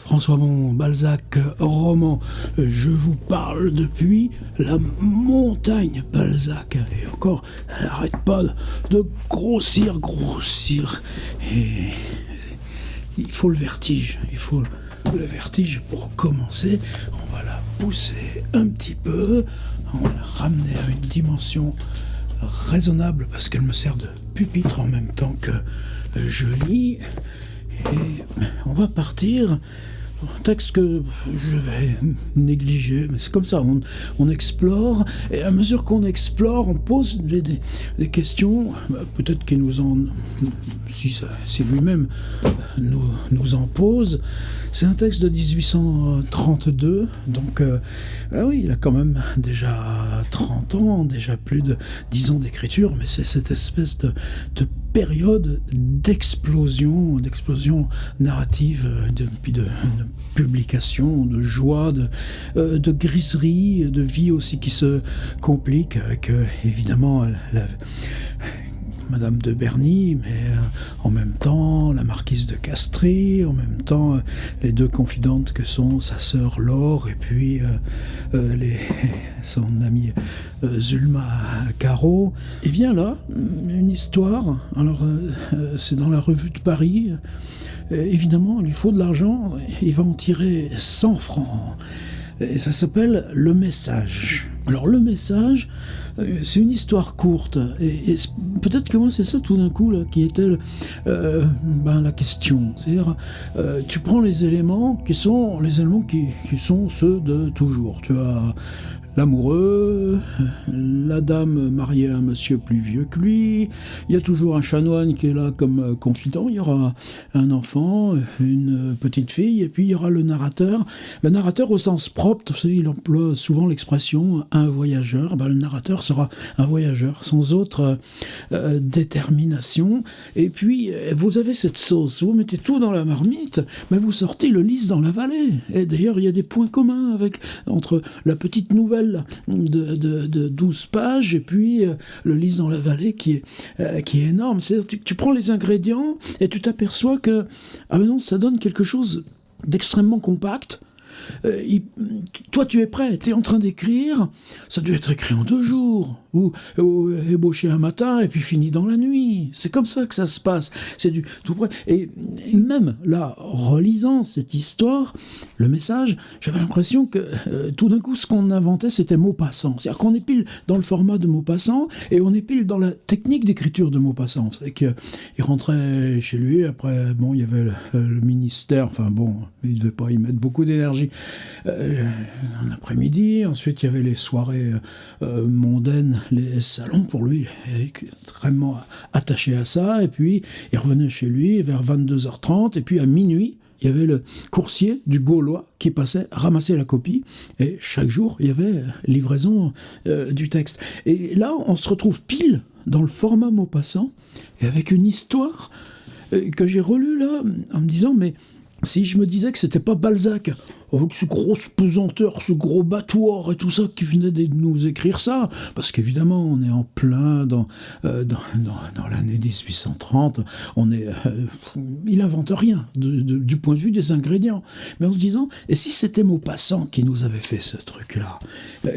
François Bon, Balzac, roman. Je vous parle depuis la montagne Balzac. Et encore, elle n'arrête pas de grossir. Et il faut le vertige. Il faut le vertige pour commencer. On va la pousser un petit peu. On va la ramener à une dimension raisonnable parce qu'elle me sert de pupitre en même temps que je lis. Et on va partir. Un texte que je vais négliger, mais c'est comme ça, on explore, et à mesure qu'on explore, on pose des questions, peut-être qu'il nous en... si lui-même nous en pose. C'est un texte de 1832, donc oui, il a quand même déjà 30 ans, déjà plus de 10 ans d'écriture, mais c'est cette espèce de période d'explosion narrative, de publication, de joie, de griserie, de vie aussi qui se complique avec évidemment Madame de Berny, mais en même temps la marquise de Castries, en même temps les deux confidentes que sont sa sœur Laure et puis son amie Zulma Caro. Et bien là, une histoire, alors c'est dans la Revue de Paris, évidemment il lui faut de l'argent, il va en tirer 100 francs. Et ça s'appelle Le Message. Alors le Message, c'est une histoire courte, et peut-être que moi c'est ça tout d'un coup là, qui était la question. C'est-à-dire, tu prends les éléments qui sont ceux de toujours. Tu as l'amoureux, la dame mariée à un monsieur plus vieux que lui, il y a toujours un chanoine qui est là comme confident, il y aura un enfant, une petite fille, et puis il y aura le narrateur. Le narrateur au sens propre, vous savez, il emploie souvent l'expression « un voyageur ». Le narrateur sera un voyageur, sans autre détermination. Et puis, vous avez cette sauce, vous mettez tout dans la marmite, mais vous sortez le lys dans la vallée. Et d'ailleurs, il y a des points communs entre la petite nouvelle de 12 pages et puis le lys dans la vallée qui est énorme. C'est-à-dire, tu prends les ingrédients et tu t'aperçois que ça donne quelque chose d'extrêmement compact. Toi tu es prêt, tu es en train d'écrire, ça doit être écrit en 2 jours, ou ébauché un matin et puis fini dans la nuit. C'est comme ça que ça se passe, c'est du tout prêt. Et même là, relisant cette histoire, Le Message, j'avais l'impression que tout d'un coup ce qu'on inventait c'était Maupassant. C'est-à-dire qu'on est pile dans le format de Maupassant et on est pile dans la technique d'écriture de Maupassant. C'est qu'il rentrait chez lui, après il y avait le ministère, il ne devait pas y mettre beaucoup d'énergie un après-midi. Ensuite, il y avait les soirées mondaines, les salons. Pour lui, il est extrêmement attaché à ça. Et puis, il revenait chez lui vers 22h30. Et puis, à minuit, il y avait le coursier du Gaulois qui passait ramasser la copie. Et chaque jour, il y avait livraison du texte. Et là, on se retrouve pile dans le format Maupassant, et avec une histoire que j'ai relue là, en me disant, mais si je me disais que c'était pas Balzac, avec ce gros pesanteur, ce gros battoir et tout ça, qui venait de nous écrire ça, parce qu'évidemment on est en plein dans l'année 1830, il invente rien du point de vue des ingrédients, mais en se disant, et si c'était Maupassant qui nous avait fait ce truc-là,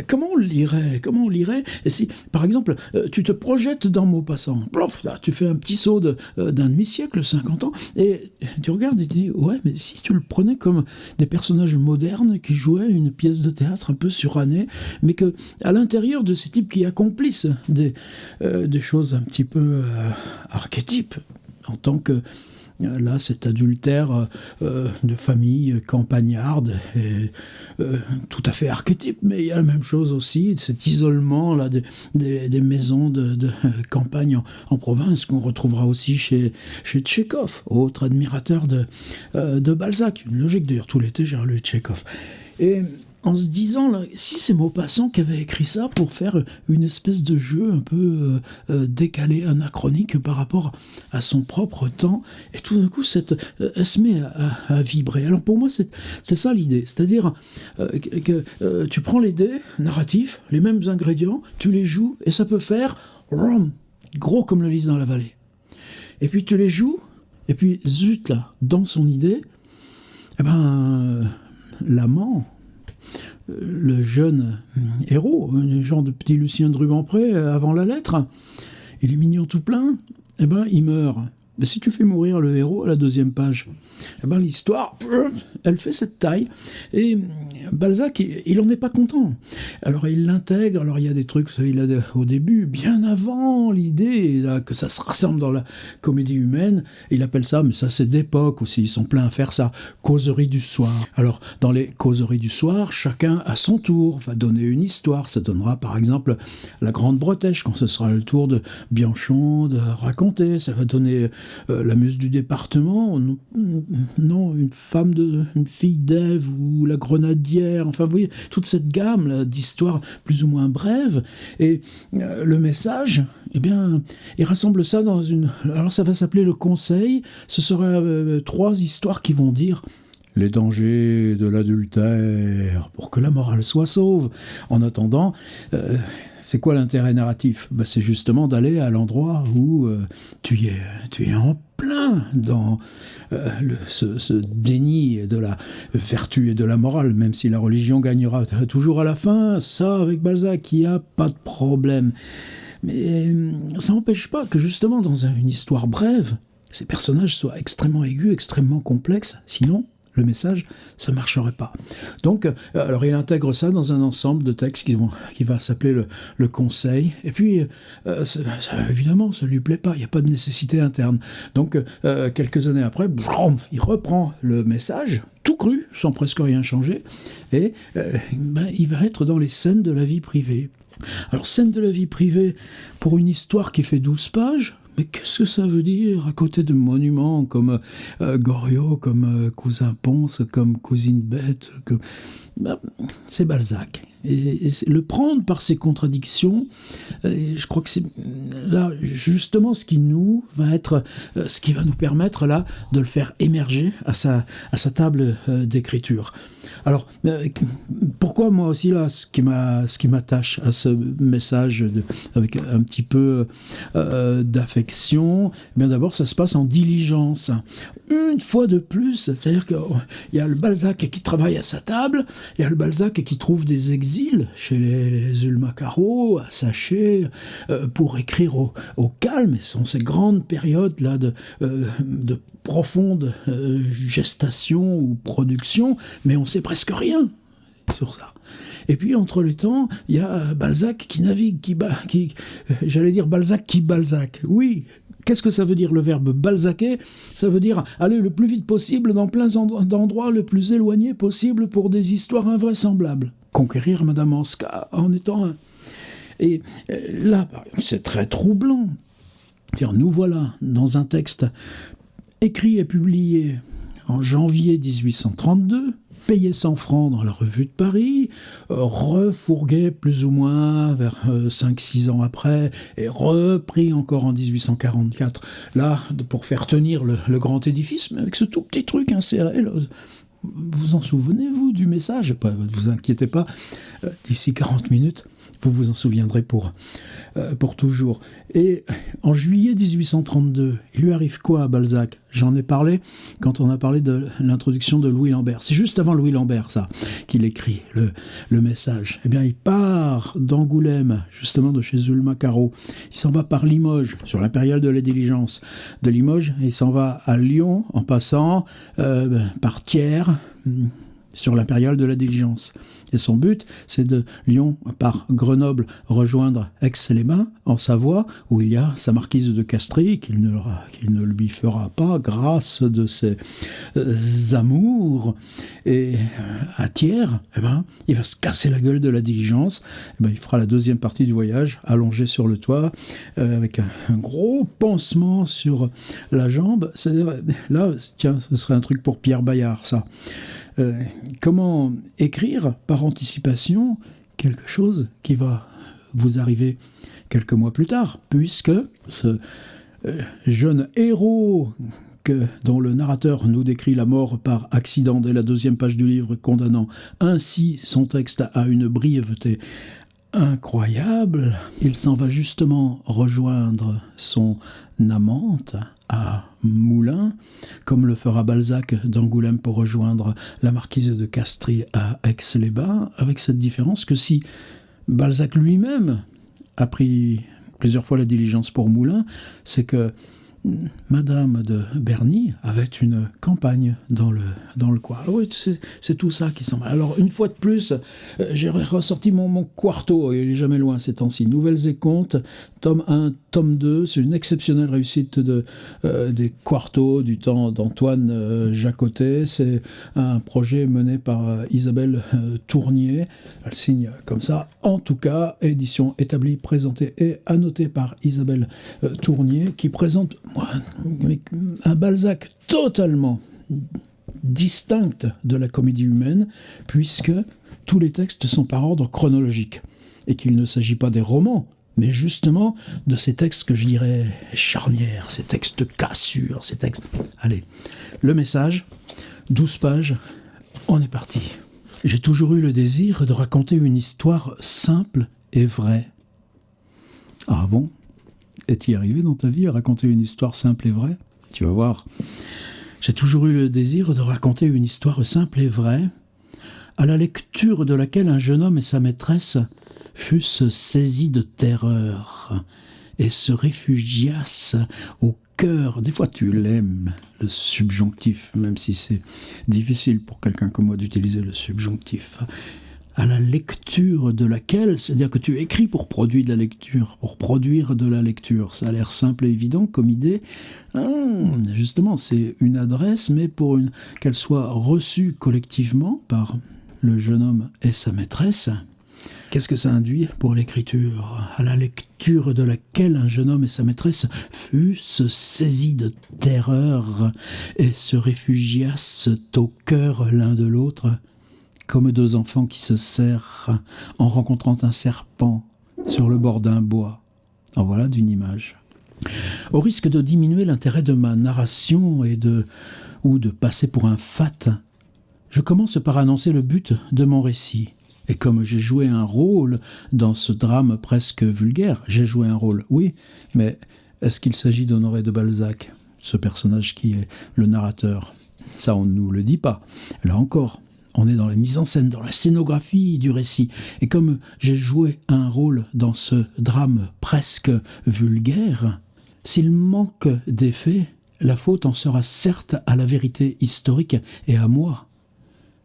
comment on le lirait, et si, par exemple, tu te projettes dans Maupassant, plof, là, tu fais un petit saut d'un demi-siècle, 50 ans, et tu regardes et tu dis, ouais, mais si tu le prenais comme des personnages modernes qui jouaient une pièce de théâtre un peu surannée, mais que à l'intérieur de ces types qui accomplissent des choses un petit peu archétypes, en tant que là, cet adultère de famille campagnarde et tout à fait archétype, mais il y a la même chose aussi, cet isolement là des maisons de campagne en province qu'on retrouvera aussi chez Tchekhov, autre admirateur de Balzac. Une logique, d'ailleurs, tout l'été j'ai relu Tchekhov. Et en se disant, là, si c'est Maupassant qui avait écrit ça pour faire une espèce de jeu un peu décalé, anachronique par rapport à son propre temps, et tout d'un coup, elle se met à vibrer. Alors pour moi, c'est ça l'idée, c'est-à-dire que tu prends les dés narratifs, les mêmes ingrédients, tu les joues, et ça peut faire gros comme le lys dans la vallée. Et puis tu les joues, et puis zut là, dans son idée, l'amant, le jeune héros, un genre de petit Lucien de Rubempré avant la lettre, il est mignon tout plein, eh ben il meurt. Mais si tu fais mourir le héros à la 2e page, eh ben l'histoire, elle fait cette taille. Et Balzac, il en est pas content. Alors il l'intègre, alors il y a des trucs, il a au début, bien avant l'idée là, que ça se rassemble dans la comédie humaine, il appelle ça, mais ça c'est d'époque aussi, ils sont pleins à faire ça, causerie du soir. Alors dans les causeries du soir, chacun à son tour va donner une histoire. Ça donnera par exemple la Grande Bretèche, quand ce sera le tour de Bianchon de raconter, ça va donner la muse du département, non, une fille d'Ève ou la grenadière, enfin vous voyez, toute cette gamme là, d'histoires plus ou moins brèves, et le message, eh bien, il rassemble ça dans une... Alors ça va s'appeler le Conseil, ce sera 3 histoires qui vont dire les dangers de l'adultère, pour que la morale soit sauve. En attendant, c'est quoi l'intérêt narratif ? C'est justement d'aller à l'endroit où tu es en plein dans ce déni de la vertu et de la morale, même si la religion gagnera toujours à la fin. Ça, avec Balzac, il n'y a pas de problème. Mais ça n'empêche pas que justement, dans une histoire brève, ces personnages soient extrêmement aigus, extrêmement complexes, sinon le message, ça ne marcherait pas. Donc, alors il intègre ça dans un ensemble de textes qui va s'appeler le Conseil. Et puis, évidemment, ça ne lui plaît pas, il n'y a pas de nécessité interne. Donc, quelques années après, il reprend le message, tout cru, sans presque rien changer, et il va être dans les scènes de la vie privée. Alors, scène de la vie privée, pour une histoire qui fait 12 pages, mais qu'est-ce que ça veut dire à côté de monuments comme Goriot, comme Cousin Ponce, comme Cousine Bette c'est Balzac. Et le prendre par ses contradictions, je crois que c'est là justement ce qui nous va être, ce qui va nous permettre là de le faire émerger à sa table d'écriture. Alors pourquoi moi aussi là ce qui m'attache à ce message avec un petit peu d'affection, bien d'abord ça se passe en diligence. Une fois de plus, c'est-à-dire qu'il y a le Balzac qui travaille à sa table, il y a le Balzac qui trouve des exils chez les Ulma-Caro, à Saché, pour écrire au calme. Ce sont ces grandes périodes là de profonde gestation ou production, mais on sait presque rien sur ça. Et puis, entre les temps, il y a Balzac qui navigue, j'allais dire Balzac qui Balzac. Oui, qu'est-ce que ça veut dire le verbe balzaquer ? Ça veut dire aller le plus vite possible dans plein d'endroits le plus éloignés possible pour des histoires invraisemblables. Conquérir Madame Anska en étant un. Et là, c'est très troublant. C'est-à-dire, nous voilà dans un texte écrit et publié en janvier 1832, payé 100 francs dans la Revue de Paris, refourgué plus ou moins vers 5-6 ans après, et repris encore en 1844, là, pour faire tenir le grand édifice, mais avec ce tout petit truc inséré. Là. Vous en souvenez-vous du message ? Ne vous inquiétez pas, d'ici 40 minutes, vous vous en souviendrez pour toujours. Et en juillet 1832, il lui arrive quoi à Balzac ? J'en ai parlé quand on a parlé de l'introduction de Louis Lambert. C'est juste avant Louis Lambert, ça, qu'il écrit le message. Eh bien, il part d'Angoulême, justement de chez Zulma-Caro. Il s'en va par Limoges, sur l'impériale de la Diligence. De Limoges, il s'en va à Lyon, en passant par Thiers, sur l'impériale de la Diligence. Et son but, c'est de Lyon par Grenoble rejoindre Aix-les-Bains, en Savoie, où il y a sa marquise de Castries, qu'il ne lui fera pas grâce de ses amours. Et à Thiers, il va se casser la gueule de la Diligence. Il fera la deuxième partie du voyage, allongé sur le toit, avec un gros pansement sur la jambe. C'est-à-dire, là, tiens, ce serait un truc pour Pierre Bayard, ça. Comment écrire par anticipation quelque chose qui va vous arriver quelques mois plus tard, puisque ce jeune héros dont le narrateur nous décrit la mort par accident dès la 2e page du livre, condamnant ainsi son texte à une brièveté incroyable. Il s'en va justement rejoindre son amante à Moulins, comme le fera Balzac d'Angoulême pour rejoindre la marquise de Castries à Aix-les-Bains, avec cette différence que si Balzac lui-même a pris plusieurs fois la diligence pour Moulins, c'est que Madame de Berny avait une campagne dans le coin. Oui, c'est tout ça qui s'en va. Alors, une fois de plus, j'ai ressorti mon quarto, il n'est jamais loin ces temps-ci. Nouvelles et contes, tome 1, tome 2, c'est une exceptionnelle réussite des quartos du temps d'Antoine Jacotet. C'est un projet mené par Isabelle Tournier. Elle signe comme ça. En tout cas, édition établie, présentée et annotée par Isabelle Tournier, qui présente un Balzac totalement distinct de la comédie humaine, puisque tous les textes sont par ordre chronologique, et qu'il ne s'agit pas des romans, mais justement de ces textes que je dirais charnières, ces textes cassures, ces textes... Allez, le message, 12 pages, on est parti. J'ai toujours eu le désir de raconter une histoire simple et vraie. Ah bon ? Es-tu arrivé dans ta vie à raconter une histoire simple et vraie ? Tu vas voir. J'ai toujours eu le désir de raconter une histoire simple et vraie, à la lecture de laquelle un jeune homme et sa maîtresse fussent saisis de terreur et se réfugiassent au cœur. Des fois tu l'aimes, le subjonctif, même si c'est difficile pour quelqu'un comme moi d'utiliser le subjonctif. À la lecture de laquelle, c'est-à-dire que tu écris pour produire de la lecture. Ça a l'air simple et évident comme idée. Justement, c'est une adresse, mais pour qu'elle soit reçue collectivement par le jeune homme et sa maîtresse. Qu'est-ce que ça induit pour l'écriture ? À la lecture de laquelle un jeune homme et sa maîtresse fussent saisis de terreur et se réfugiassent au cœur l'un de l'autre, comme deux enfants qui se serrent en rencontrant un serpent sur le bord d'un bois. En voilà d'une image. Au risque de diminuer l'intérêt de ma narration ou de passer pour un fat, je commence par annoncer le but de mon récit. Et comme j'ai joué un rôle dans ce drame presque vulgaire, j'ai joué un rôle, oui, mais est-ce qu'il s'agit d'Honoré de Balzac, ce personnage qui est le narrateur ? Ça, on ne nous le dit pas. Là encore, on est dans la mise en scène, dans la scénographie du récit. Et comme j'ai joué un rôle dans ce drame presque vulgaire, s'il manque d'effet, la faute en sera certes à la vérité historique et à moi.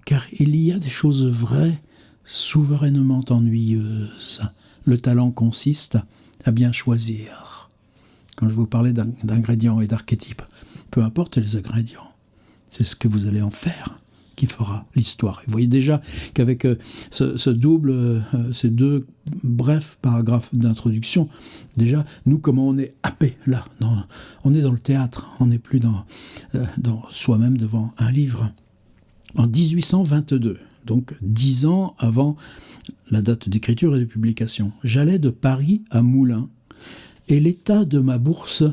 Car il y a des choses vraies, souverainement ennuyeuses. Le talent consiste à bien choisir. Quand je vous parlais d'ingrédients et d'archétypes, peu importe les ingrédients, c'est ce que vous allez en faire qui fera l'histoire. Et vous voyez déjà qu'avec ces deux brefs paragraphes d'introduction, déjà, nous, comment on est happé là, on est dans le théâtre, on n'est plus dans soi-même devant un livre. En 1822, donc 10 ans avant la date d'écriture et de publication, j'allais de Paris à Moulins, et l'état de ma bourse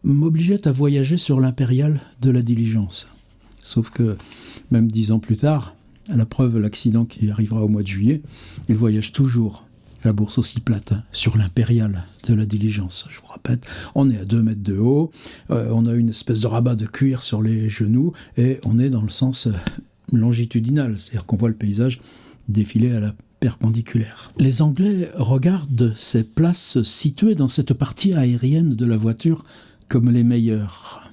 m'obligeait à voyager sur l'impériale de la diligence. Sauf que, même 10 ans plus tard, à la preuve l'accident qui arrivera au mois de juillet, il voyage toujours, la bourse aussi plate, sur l'impériale de la diligence. Je vous répète, on est à 2 mètres de haut, on a une espèce de rabat de cuir sur les genoux, et on est dans le sens longitudinal, c'est-à-dire qu'on voit le paysage défiler à la perpendiculaire. Les Anglais regardent ces places situées dans cette partie aérienne de la voiture comme les meilleures.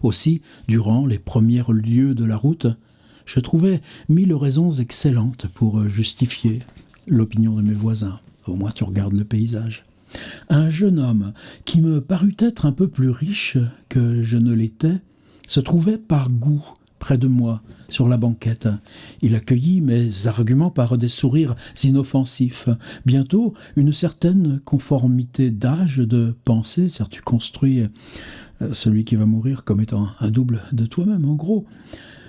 Aussi, durant les premiers lieues de la route, je trouvais 1000 raisons excellentes pour justifier l'opinion de mes voisins. Au moins tu regardes le paysage. Un jeune homme qui me parut être un peu plus riche que je ne l'étais se trouvait par goût près de moi, sur la banquette. Il accueillit mes arguments par des sourires inoffensifs. Bientôt, une certaine conformité d'âge, de pensée, c'est-à-dire tu construis celui qui va mourir comme étant un double de toi-même, en gros.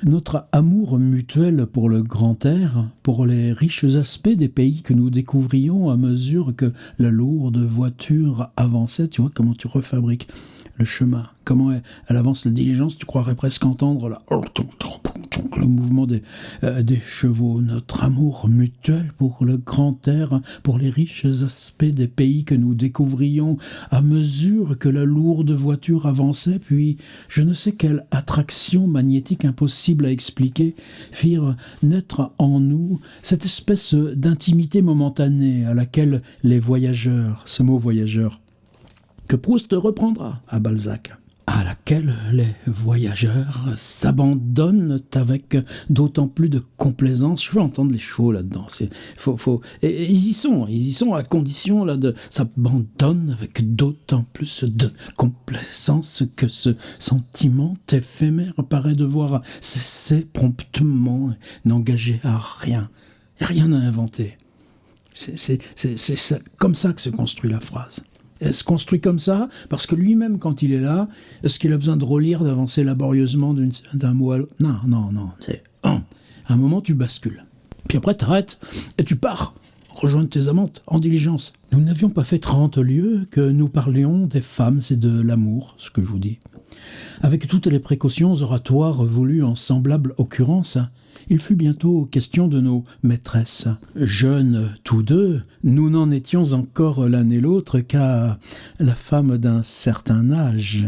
Notre amour mutuel pour le grand air, pour les riches aspects des pays que nous découvrions à mesure que la lourde voiture avançait, tu vois comment tu refabriques le chemin. Comment elle avance la diligence, tu croirais presque entendre le mouvement des chevaux. Notre amour mutuel pour le grand air, pour les riches aspects des pays que nous découvrions à mesure que la lourde voiture avançait, puis je ne sais quelle attraction magnétique impossible à expliquer firent naître en nous cette espèce d'intimité momentanée à laquelle les voyageurs, ce mot voyageur, que Proust reprendra à Balzac, à laquelle les voyageurs s'abandonnent avec d'autant plus de complaisance. Je veux entendre les chevaux là-dedans. Et ils y sont à condition là de s'abandonnent avec d'autant plus de complaisance que ce sentiment éphémère paraît devoir cesser promptement, n'engager à rien, rien à inventer. C'est comme ça que se construit la phrase. Elle se construit comme ça, parce que lui-même, quand il est là, est-ce qu'il a besoin de relire, d'avancer laborieusement d'un mot à l'autre ? Non. C'est à un moment, tu bascules. Puis après, t'arrêtes et tu pars rejoindre tes amantes en diligence. Nous n'avions pas fait 30 lieues que nous parlions des femmes et de l'amour, ce que je vous dis. Avec toutes les précautions oratoires voulues en semblable occurrence, il fut bientôt question de nos maîtresses. Jeunes tous deux, nous n'en étions encore l'un et l'autre qu'à la femme d'un certain âge.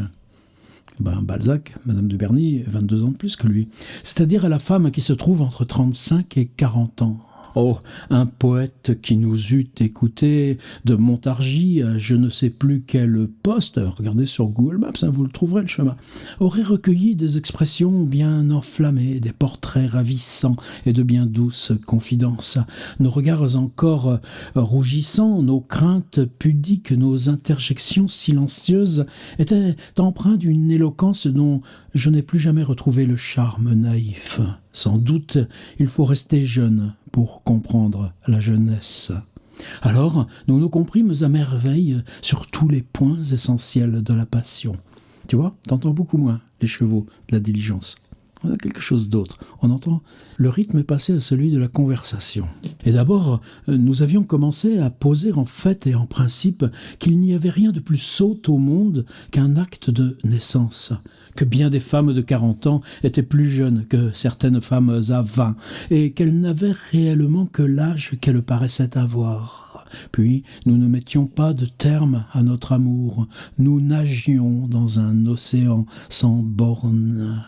Balzac, Madame de Berny, 22 ans de plus que lui. C'est-à-dire à la femme qui se trouve entre 35 et 40 ans. Oh, un poète qui nous eût écouté de Montargis à je ne sais plus quel poste, regardez sur Google Maps, vous le trouverez le chemin, aurait recueilli des expressions bien enflammées, des portraits ravissants et de bien douces confidences. Nos regards encore rougissants, nos craintes pudiques, nos interjections silencieuses étaient empreints d'une éloquence dont je n'ai plus jamais retrouvé le charme naïf. Sans doute, il faut rester jeune pour comprendre la jeunesse. Alors, nous nous comprîmes à merveille sur tous les points essentiels de la passion. Tu vois, t'entends beaucoup moins les chevaux de la diligence. On a quelque chose d'autre. On entend le rythme passer à celui de la conversation. Et d'abord, nous avions commencé à poser en fait et en principe qu'il n'y avait rien de plus sot au monde qu'un acte de naissance, que bien des femmes de 40 ans étaient plus jeunes que certaines femmes à 20, et qu'elles n'avaient réellement que l'âge qu'elles paraissaient avoir. Puis, nous ne mettions pas de terme à notre amour. Nous nagions dans un océan sans bornes.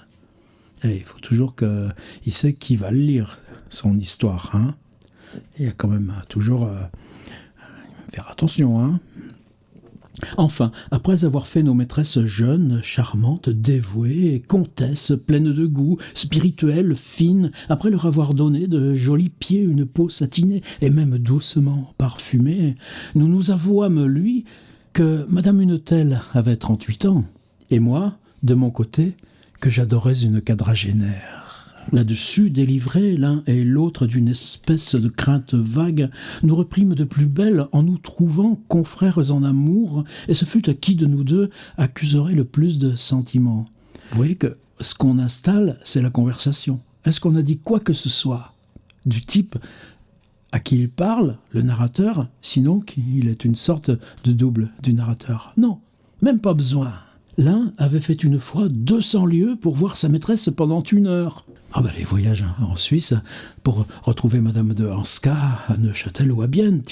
Et il faut toujours qu'il sait qui va le lire, son histoire. Hein. Il y a quand même toujours faire attention. Hein. Enfin, après avoir fait nos maîtresses jeunes, charmantes, dévouées, comtesses, pleines de goût, spirituelles, fines, après leur avoir donné de jolis pieds, une peau satinée et même doucement parfumée, nous nous avouâmes, lui, que Madame une telle avait 38 ans, et moi, de mon côté, que j'adorais une quadragénaire. Là-dessus, délivrés l'un et l'autre d'une espèce de crainte vague, nous reprîmes de plus belle en nous trouvant confrères en amour, et ce fut à qui de nous deux accuserait le plus de sentiments. Vous voyez que ce qu'on installe, c'est la conversation. Est-ce qu'on a dit quoi que ce soit du type à qui il parle, le narrateur, sinon qu'il est une sorte de double du narrateur? Non, même pas besoin. L'un avait fait une fois 200 lieues pour voir sa maîtresse pendant 1 heure. Les voyages en Suisse pour retrouver Madame de Hanska à Neuchâtel ou à Bienne,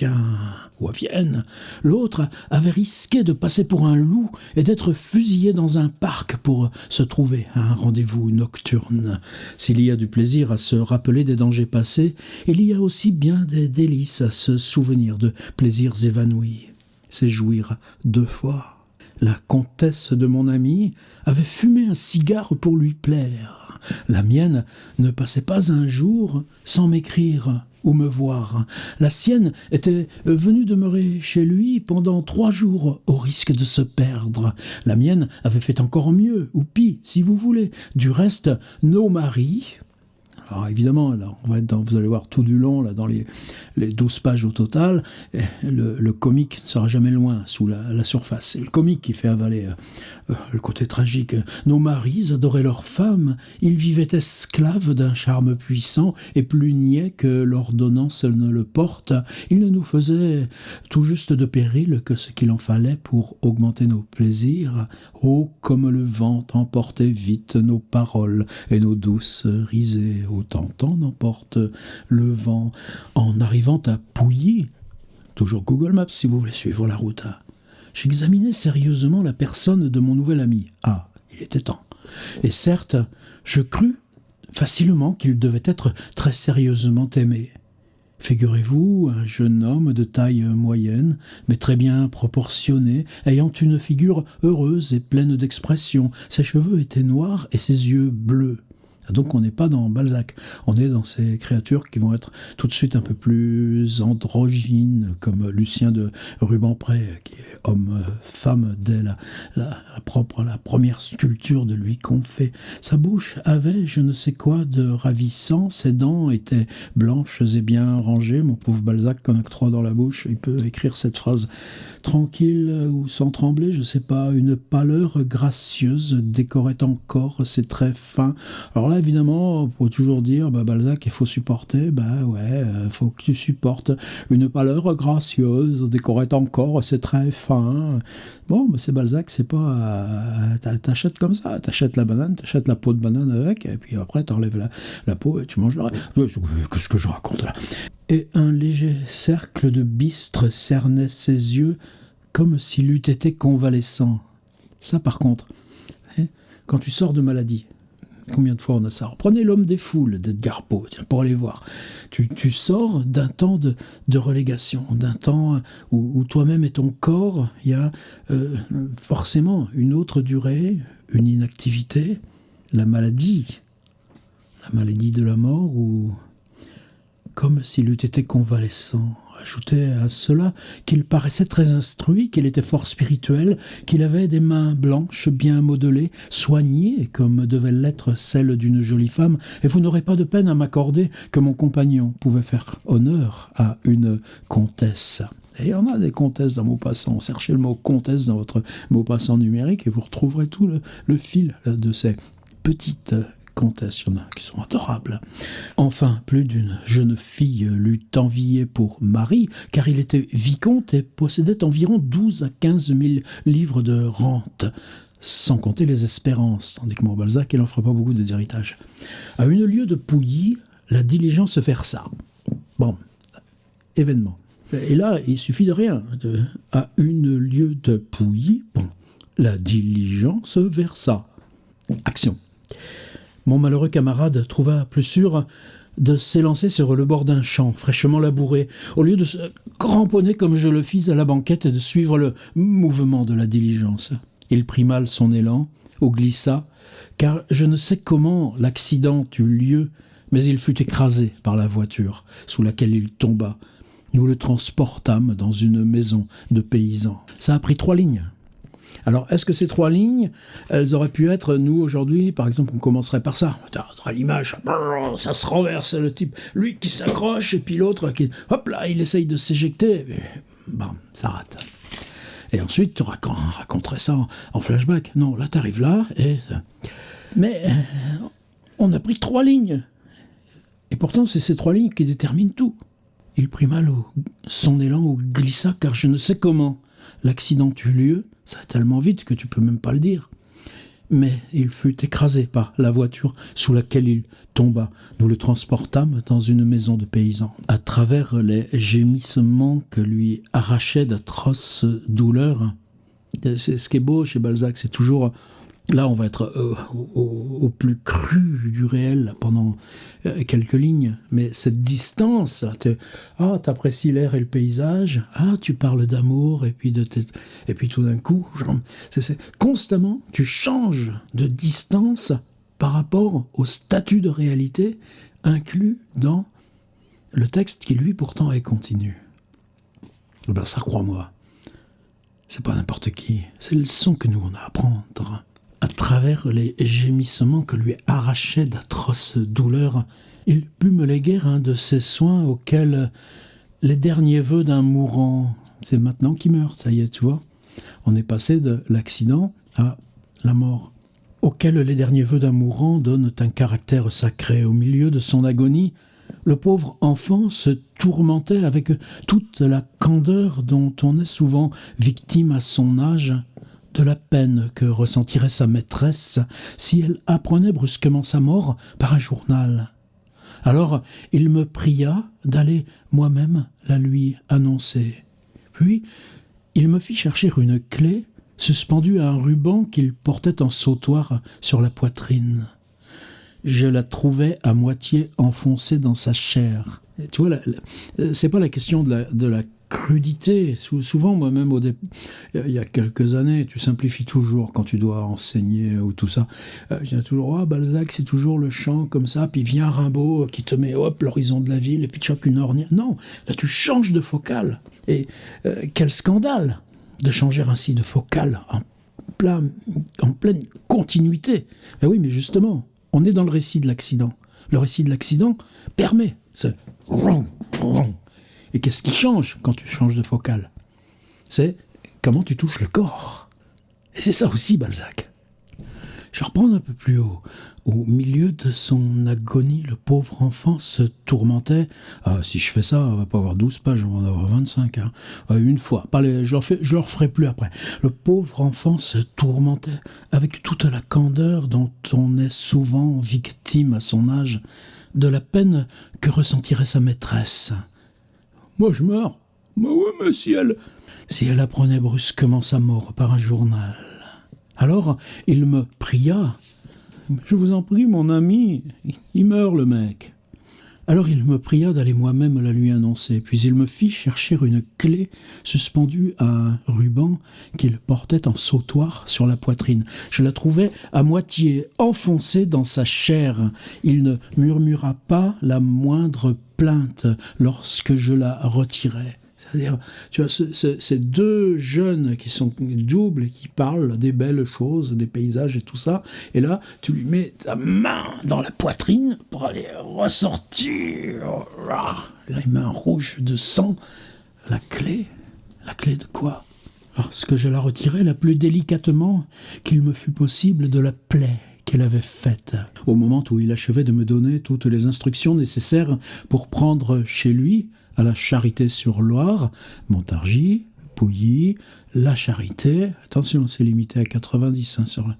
ou à Vienne. L'autre avait risqué de passer pour un loup et d'être fusillé dans un parc pour se trouver à un rendez-vous nocturne. S'il y a du plaisir à se rappeler des dangers passés, il y a aussi bien des délices à se souvenir de plaisirs évanouis. C'est jouir 2 fois. La comtesse de mon ami avait fumé un cigare pour lui plaire. La mienne ne passait pas un jour sans m'écrire ou me voir. La sienne était venue demeurer chez lui pendant 3 jours au risque de se perdre. La mienne avait fait encore mieux, ou pis, si vous voulez. Du reste, nos maris, Alors évidemment, là, vous allez voir tout du long, là, dans les 12 pages au total, le comique ne sera jamais loin sous la surface. C'est le comique qui fait avaler le côté tragique. Nos maris adoraient leurs femmes, ils vivaient esclaves d'un charme puissant, et plus niais que l'ordonnance ne le porte. Ils ne nous faisaient tout juste de péril que ce qu'il en fallait pour augmenter nos plaisirs. Oh, comme le vent emportait vite nos paroles et nos douces risées. Autant n'emporte le vent. En arrivant à Pouilly, toujours Google Maps si vous voulez suivre la route, j'examinais sérieusement la personne de mon nouvel ami. Ah, il était temps. Et certes, je crus facilement qu'il devait être très sérieusement aimé. Figurez-vous, un jeune homme de taille moyenne, mais très bien proportionné, ayant une figure heureuse et pleine d'expression. Ses cheveux étaient noirs et ses yeux bleus. Donc on n'est pas dans Balzac, on est dans ces créatures qui vont être tout de suite un peu plus androgynes, comme Lucien de Rubempré, qui est homme-femme dès la première sculpture de lui qu'on fait. Sa bouche avait je ne sais quoi de ravissant, ses dents étaient blanches et bien rangées. Mon pauvre Balzac, qu'on a que 3 dans la bouche, il peut écrire cette phrase tranquille ou sans trembler, je sais pas, une pâleur gracieuse décorait encore ses traits fins. Alors là, évidemment, on peut toujours dire, Balzac, il faut supporter, faut que tu supportes. Une pâleur gracieuse décorait encore ses traits fins. Bon, c'est Balzac, c'est pas... t'achètes comme ça, t'achètes la banane, t'achètes la peau de banane avec, et puis après t'enlèves la peau et tu manges le reste. Qu'est-ce que je raconte là? Et un léger cercle de bistre cernait ses yeux comme s'il eût été convalescent. Ça par contre, quand tu sors de maladie, combien de fois on a ça? Prenez L'homme des foules d'Edgar Poe, tiens, pour aller voir. Tu sors d'un temps de relégation, d'un temps où toi-même et ton corps, il y a forcément une autre durée, une inactivité, la maladie de la mort, ou comme s'il eût été convalescent. Ajoutez à cela qu'il paraissait très instruit, qu'il était fort spirituel, qu'il avait des mains blanches bien modelées, soignées comme devaient l'être celles d'une jolie femme, et vous n'aurez pas de peine à m'accorder que mon compagnon pouvait faire honneur à une comtesse. Et il y en a des comtesses dans Maupassant. Cherchez le mot comtesse dans votre Maupassant numérique et vous retrouverez tout le fil de ces petites comtesses, il y en a qui sont adorables. Enfin, plus d'une jeune fille l'eût envié pour mari, car il était vicomte et possédait environ 12 à 15 000 livres de rente, sans compter les espérances, tandis que mon Balzac, il n'en fera pas beaucoup des héritages. À une lieue de Pouilly, la diligence versa. Bon, événement. Et là, il suffit de rien. À une lieue de Pouilly, la diligence versa. Action. Mon malheureux camarade trouva plus sûr de s'élancer sur le bord d'un champ fraîchement labouré, au lieu de se cramponner comme je le fis à la banquette et de suivre le mouvement de la diligence. Il prit mal son élan, ou glissa, car je ne sais comment l'accident eut lieu, mais il fut écrasé par la voiture sous laquelle il tomba. Nous le transportâmes dans une maison de paysans. Ça a pris 3 lignes. Alors, est-ce que ces 3 lignes, elles auraient pu être, nous, aujourd'hui, par exemple, on commencerait par ça. À l'image, ça se renverse, le type, lui qui s'accroche, et puis l'autre qui, hop là, il essaye de s'éjecter. Ça rate. Et ensuite, tu raconterais ça en flashback. Non, là, t'arrives là, et... Mais on a pris 3 lignes. Et pourtant, c'est ces 3 lignes qui déterminent tout. Il prit mal son élan ou glissa, car je ne sais comment. L'accident eut lieu, ça va tellement vite que tu peux même pas le dire. Mais il fut écrasé par la voiture sous laquelle il tomba. Nous le transportâmes dans une maison de paysans. À travers les gémissements que lui arrachaient d'atroces douleurs, c'est ce qui est beau chez Balzac, c'est toujours... Là, on va être au plus cru du réel pendant quelques lignes. Mais cette distance, t'apprécies l'air et le paysage, tu parles d'amour, et puis tout d'un coup, c'est constamment, tu changes de distance par rapport au statut de réalité inclus dans le texte qui, lui, pourtant, est continu. Ça, crois-moi, c'est pas n'importe qui. C'est le leçon que nous, on a à apprendre. À travers les gémissements que lui arrachaient d'atroces douleurs, il put me léguer un de ces soins auxquels les derniers vœux d'un mourant, c'est maintenant qu'il meurt, ça y est, tu vois. On est passé de l'accident à la mort, auquel les derniers vœux d'un mourant donnent un caractère sacré. Au milieu de son agonie, le pauvre enfant se tourmentait avec toute la candeur dont on est souvent victime à son âge, de la peine que ressentirait sa maîtresse si elle apprenait brusquement sa mort par un journal. Alors il me pria d'aller moi-même la lui annoncer. Puis il me fit chercher une clé suspendue à un ruban qu'il portait en sautoir sur la poitrine. Je la trouvais à moitié enfoncée dans sa chair. Et tu vois, c'est pas la question de la crudité. Souvent, moi-même, il y a quelques années, tu simplifies toujours quand tu dois enseigner ou tout ça. Je dis toujours, Balzac, c'est toujours le chant comme ça, puis vient Rimbaud qui te met, l'horizon de la ville, et puis tu chopes une ornière. Non, là, tu changes de focale. Et quel scandale de changer ainsi de focale en pleine continuité. Ben oui, mais justement, on est dans le récit de l'accident. Le récit de l'accident permet ce... Et qu'est-ce qui change quand tu changes de focale? C'est comment tu touches le corps. Et c'est ça aussi Balzac. Je reprends un peu plus haut. Au milieu de son agonie, le pauvre enfant se tourmentait. Si je fais ça, on va pas avoir 12 pages, on va en avoir 25. Une fois. Je leur ferai plus après. Le pauvre enfant se tourmentait avec toute la candeur dont on est souvent victime à son âge, de la peine que ressentirait sa maîtresse. Moi je meurs. Mais oui, mais si elle apprenait brusquement sa mort par un journal. Alors il me pria. Je vous en prie, mon ami, il meurt le mec. Alors il me pria d'aller moi-même la lui annoncer, puis il me fit chercher une clé suspendue à un ruban qu'il portait en sautoir sur la poitrine. Je la trouvais à moitié enfoncée dans sa chair. Il ne murmura pas la moindre plainte lorsque je la retirai. C'est-à-dire, tu vois, ces deux jeunes qui sont doubles et qui parlent des belles choses, des paysages et tout ça, et là, tu lui mets ta main dans la poitrine pour aller ressortir. Les mains rouges de sang. La clé de quoi? Lorsque je la retirai la plus délicatement qu'il me fut possible de la plaie qu'elle avait faite. Au moment où il achevait de me donner toutes les instructions nécessaires pour prendre chez lui, à la Charité-sur-Loire, Montargis, Pouilly, la Charité, attention, c'est limité à 90 sur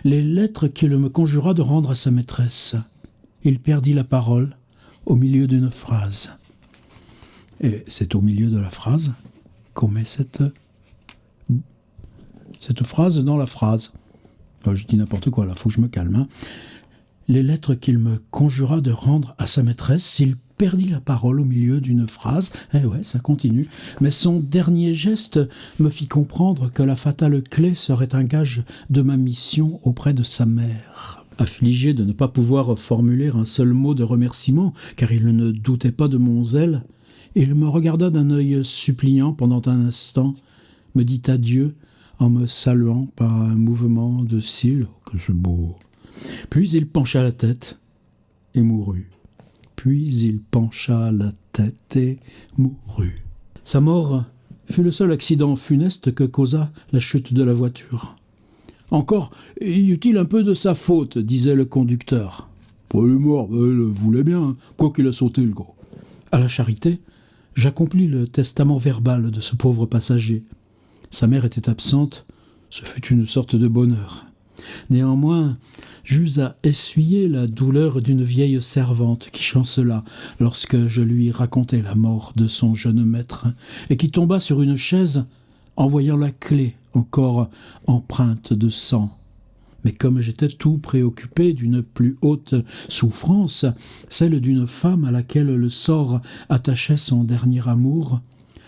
les lettres qu'il me conjura de rendre à sa maîtresse. Il perdit la parole au milieu d'une phrase. Et c'est au milieu de la phrase qu'on met cette phrase dans la phrase. Je dis n'importe quoi, là, faut que je me calme. Les lettres qu'il me conjura de rendre à sa maîtresse, il perdit la parole au milieu d'une phrase. Ça continue. Mais son dernier geste me fit comprendre que la fatale clé serait un gage de ma mission auprès de sa mère. Affligé de ne pas pouvoir formuler un seul mot de remerciement, car il ne doutait pas de mon zèle, il me regarda d'un œil suppliant pendant un instant, me dit adieu en me saluant par un mouvement de cils, que c'est beau. Puis il pencha la tête et mourut. Sa mort fut le seul accident funeste que causa la chute de la voiture. Encore y eut-il un peu de sa faute, disait le conducteur. Il est mort, elle voulait bien, quoi qu'il a sauté le gros. À la Charité, j'accomplis le testament verbal de ce pauvre passager. Sa mère était absente, ce fut une sorte de bonheur. Néanmoins, j'eus à essuyer la douleur d'une vieille servante qui chancela lorsque je lui racontai la mort de son jeune maître et qui tomba sur une chaise en voyant la clé encore empreinte de sang. Mais comme j'étais tout préoccupé d'une plus haute souffrance, celle d'une femme à laquelle le sort attachait son dernier amour,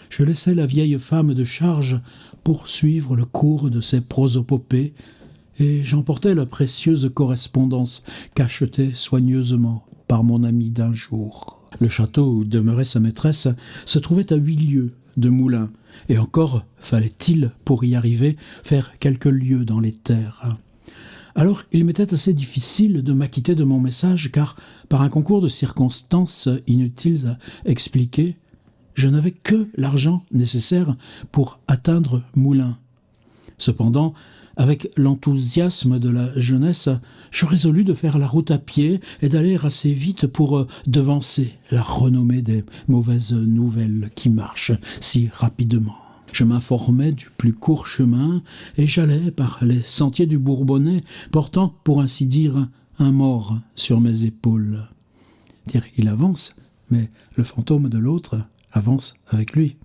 je laissai la vieille femme de charge poursuivre le cours de ses prosopopées et j'emportai la précieuse correspondance cachetée soigneusement par mon ami d'un jour. Le château où demeurait sa maîtresse se trouvait à 8 lieues de Moulins, et encore fallait-il, pour y arriver, faire quelques lieues dans les terres. Alors il m'était assez difficile de m'acquitter de mon message, car, par un concours de circonstances inutiles à expliquer, je n'avais que l'argent nécessaire pour atteindre Moulins. Cependant, avec l'enthousiasme de la jeunesse, je résolus de faire la route à pied et d'aller assez vite pour devancer la renommée des mauvaises nouvelles qui marchent si rapidement. Je m'informais du plus court chemin et j'allais par les sentiers du Bourbonnais, portant, pour ainsi dire, un mort sur mes épaules. Dire, il avance, mais le fantôme de l'autre avance avec lui.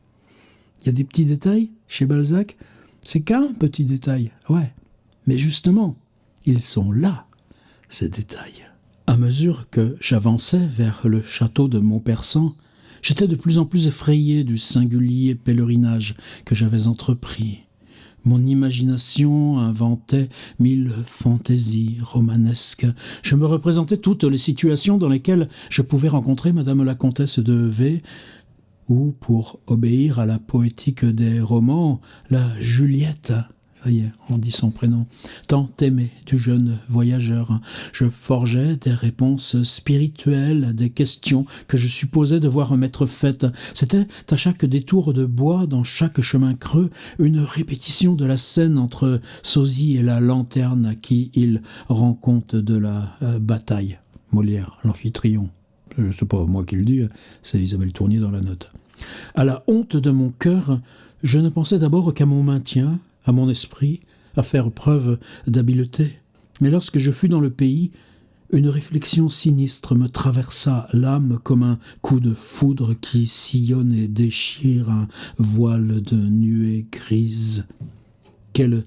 Il y a des petits détails chez Balzac. C'est qu'un petit détail, ouais. Mais justement, ils sont là, ces détails. À mesure que j'avançais vers le château de Montpersan, j'étais de plus en plus effrayé du singulier pèlerinage que j'avais entrepris. Mon imagination inventait 1000 fantaisies romanesques. Je me représentais toutes les situations dans lesquelles je pouvais rencontrer Madame la Comtesse de V, ou, pour obéir à la poétique des romans, la Juliette, ça y est, on dit son prénom, tant aimée du jeune voyageur. Je forgeais des réponses spirituelles à des questions que je supposais devoir m'être faites. C'était à chaque détour de bois, dans chaque chemin creux, une répétition de la scène entre Sosie et la lanterne à qui il rend compte de la bataille. Molière, l'Amphitryon. C'est pas moi qui le dis, c'est Isabelle Tournier dans la note. À la honte de mon cœur, je ne pensais d'abord qu'à mon maintien, à mon esprit, à faire preuve d'habileté. Mais lorsque je fus dans le pays, une réflexion sinistre me traversa l'âme comme un coup de foudre qui sillonne et déchire un voile de nuées grises. Quelle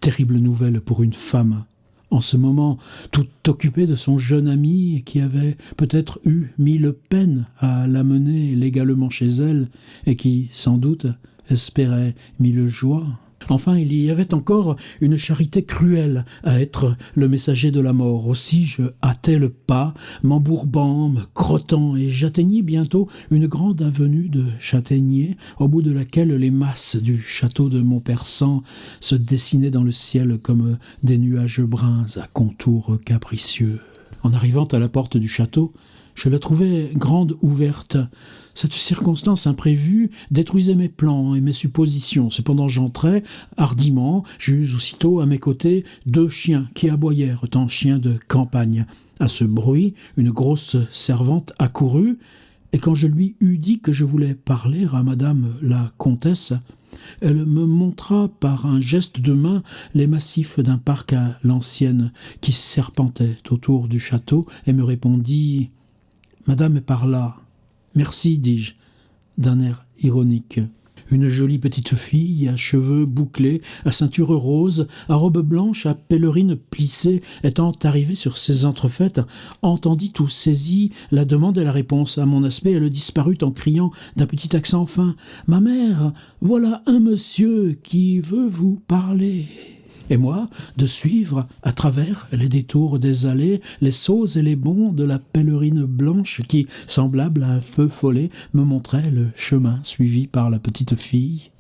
terrible nouvelle pour une femme! En ce moment, tout occupée de son jeune ami qui avait peut-être eu 1000 peines à l'amener légalement chez elle et qui, sans doute, espérait 1000 joies. Enfin, il y avait encore une charité cruelle à être le messager de la mort. Aussi, je hâtai le pas, m'embourbant, me crottant, et j'atteignis bientôt une grande avenue de châtaigniers, au bout de laquelle les masses du château de Montpersan se dessinaient dans le ciel comme des nuages bruns à contours capricieux. En arrivant à la porte du château, je la trouvais grande ouverte. Cette circonstance imprévue détruisait mes plans et mes suppositions. Cependant j'entrai hardiment, j'eus aussitôt à mes côtés 2 chiens qui aboyèrent en chiens de campagne. À ce bruit, une grosse servante accourut, et quand je lui eus dit que je voulais parler à Madame la Comtesse, elle me montra par un geste de main les massifs d'un parc à l'ancienne qui serpentait autour du château et me répondit « Madame est par là. » « Merci, dis-je, d'un air ironique. Une jolie petite fille, à cheveux bouclés, à ceinture rose, à robe blanche, à pèlerine plissée, étant arrivée sur ses entrefaites, entendit tout saisi la demande et la réponse. À mon aspect, elle disparut en criant d'un petit accent fin « Ma mère, voilà un monsieur qui veut vous parler !» Et moi, de suivre, à travers les détours des allées, les sauts et les bonds de la pèlerine blanche qui, semblable à un feu follet, me montrait le chemin suivi par la petite fille.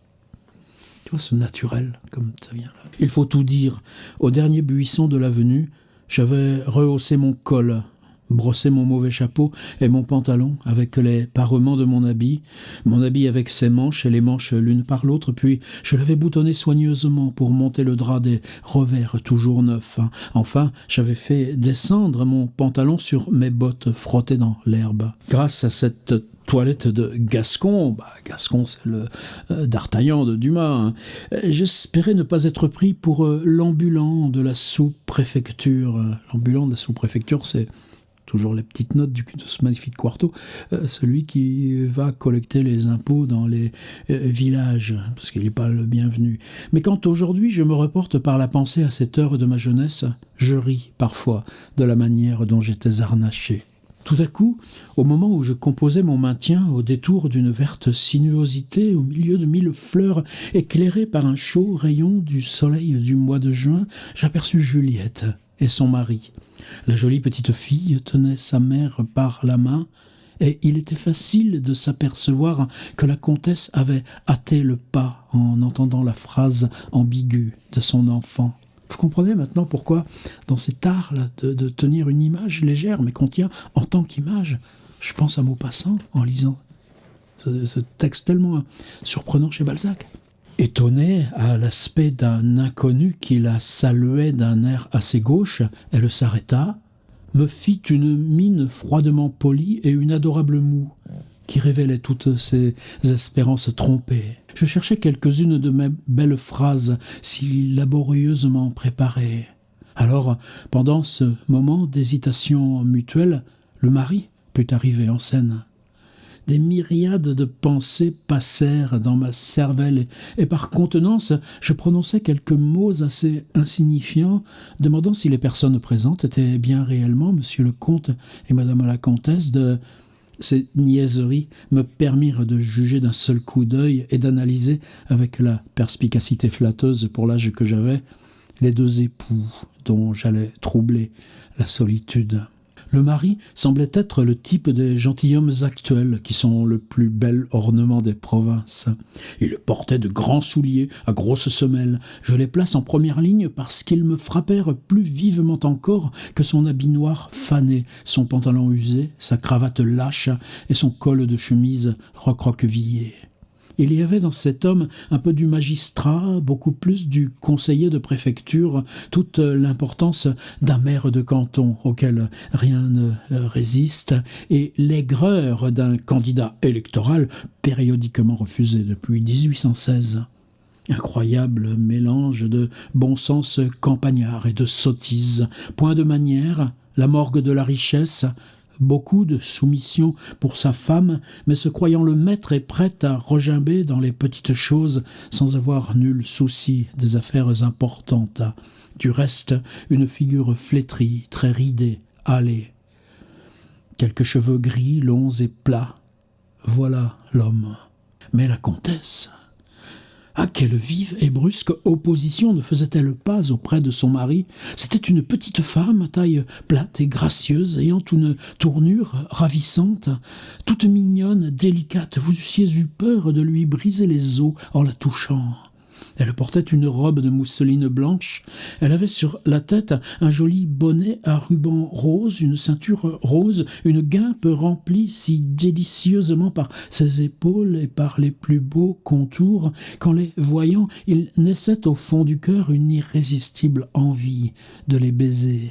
Tu vois, ce naturel, comme ça vient là. Il faut tout dire. Au dernier buisson de l'avenue, j'avais rehaussé mon col, brossé mon mauvais chapeau et mon pantalon avec les parements de mon habit avec ses manches et les manches l'une par l'autre, puis je l'avais boutonné soigneusement pour monter le drap des revers toujours neufs. Enfin, j'avais fait descendre mon pantalon sur mes bottes frottées dans l'herbe. Grâce à cette toilette de Gascon, Gascon c'est le d'Artagnan de Dumas, j'espérais ne pas être pris pour l'ambulant de la sous-préfecture. L'ambulant de la sous-préfecture, c'est toujours les petites notes de ce magnifique quarto, celui qui va collecter les impôts dans les villages, parce qu'il n'est pas le bienvenu. Mais quand aujourd'hui je me reporte par la pensée à cette heure de ma jeunesse, je ris parfois de la manière dont j'étais harnaché. Tout à coup, au moment où je composais mon maintien au détour d'une verte sinuosité, au milieu de 1000 fleurs éclairées par un chaud rayon du soleil du mois de juin, j'aperçus Juliette et son mari. La jolie petite fille tenait sa mère par la main, et il était facile de s'apercevoir que la comtesse avait hâté le pas en entendant la phrase ambiguë de son enfant. Vous comprenez maintenant pourquoi, dans cet art-là de tenir une image légère, mais qu'on tient en tant qu'image, je pense à Maupassant en lisant ce texte tellement surprenant chez Balzac. Étonnée à l'aspect d'un inconnu qui la saluait d'un air assez gauche, elle s'arrêta, me fit une mine froidement polie et une adorable moue, qui révélait toutes ses espérances trompées. Je cherchais quelques-unes de mes belles phrases, si laborieusement préparées. Alors, pendant ce moment d'hésitation mutuelle, le mari put arriver en scène. Des myriades de pensées passèrent dans ma cervelle, et par contenance, je prononçai quelques mots assez insignifiants, demandant si les personnes présentes étaient bien réellement monsieur le comte et madame la comtesse de... Ces niaiseries me permirent de juger d'un seul coup d'œil et d'analyser, avec la perspicacité flatteuse pour l'âge que j'avais, les deux époux dont j'allais troubler la solitude. Le mari semblait être le type des gentilshommes actuels qui sont le plus bel ornement des provinces. Il portait de grands souliers à grosses semelles. Je les place en première ligne parce qu'ils me frappèrent plus vivement encore que son habit noir fané, son pantalon usé, sa cravate lâche et son col de chemise recroquevillé. Il y avait dans cet homme un peu du magistrat, beaucoup plus du conseiller de préfecture, toute l'importance d'un maire de canton auquel rien ne résiste, et l'aigreur d'un candidat électoral périodiquement refusé depuis 1816. Incroyable mélange de bon sens campagnard et de sottise, point de manière, la morgue de la richesse, beaucoup de soumission pour sa femme, mais se croyant le maître et prêt à regimber dans les petites choses sans avoir nul souci des affaires importantes. Du reste, une figure flétrie, très ridée, hâlée. Quelques cheveux gris, longs et plats. Voilà l'homme. Mais la comtesse... Ah, quelle vive et brusque opposition ne faisait-elle pas auprès de son mari? C'était une petite femme, à taille plate et gracieuse, ayant une tournure ravissante, toute mignonne, délicate. Vous eussiez eu peur de lui briser les os en la touchant. Elle portait une robe de mousseline blanche. Elle avait sur la tête un joli bonnet à ruban rose, une ceinture rose, une guimpe remplie si délicieusement par ses épaules et par les plus beaux contours qu'en les voyant, il naissait au fond du cœur une irrésistible envie de les baiser.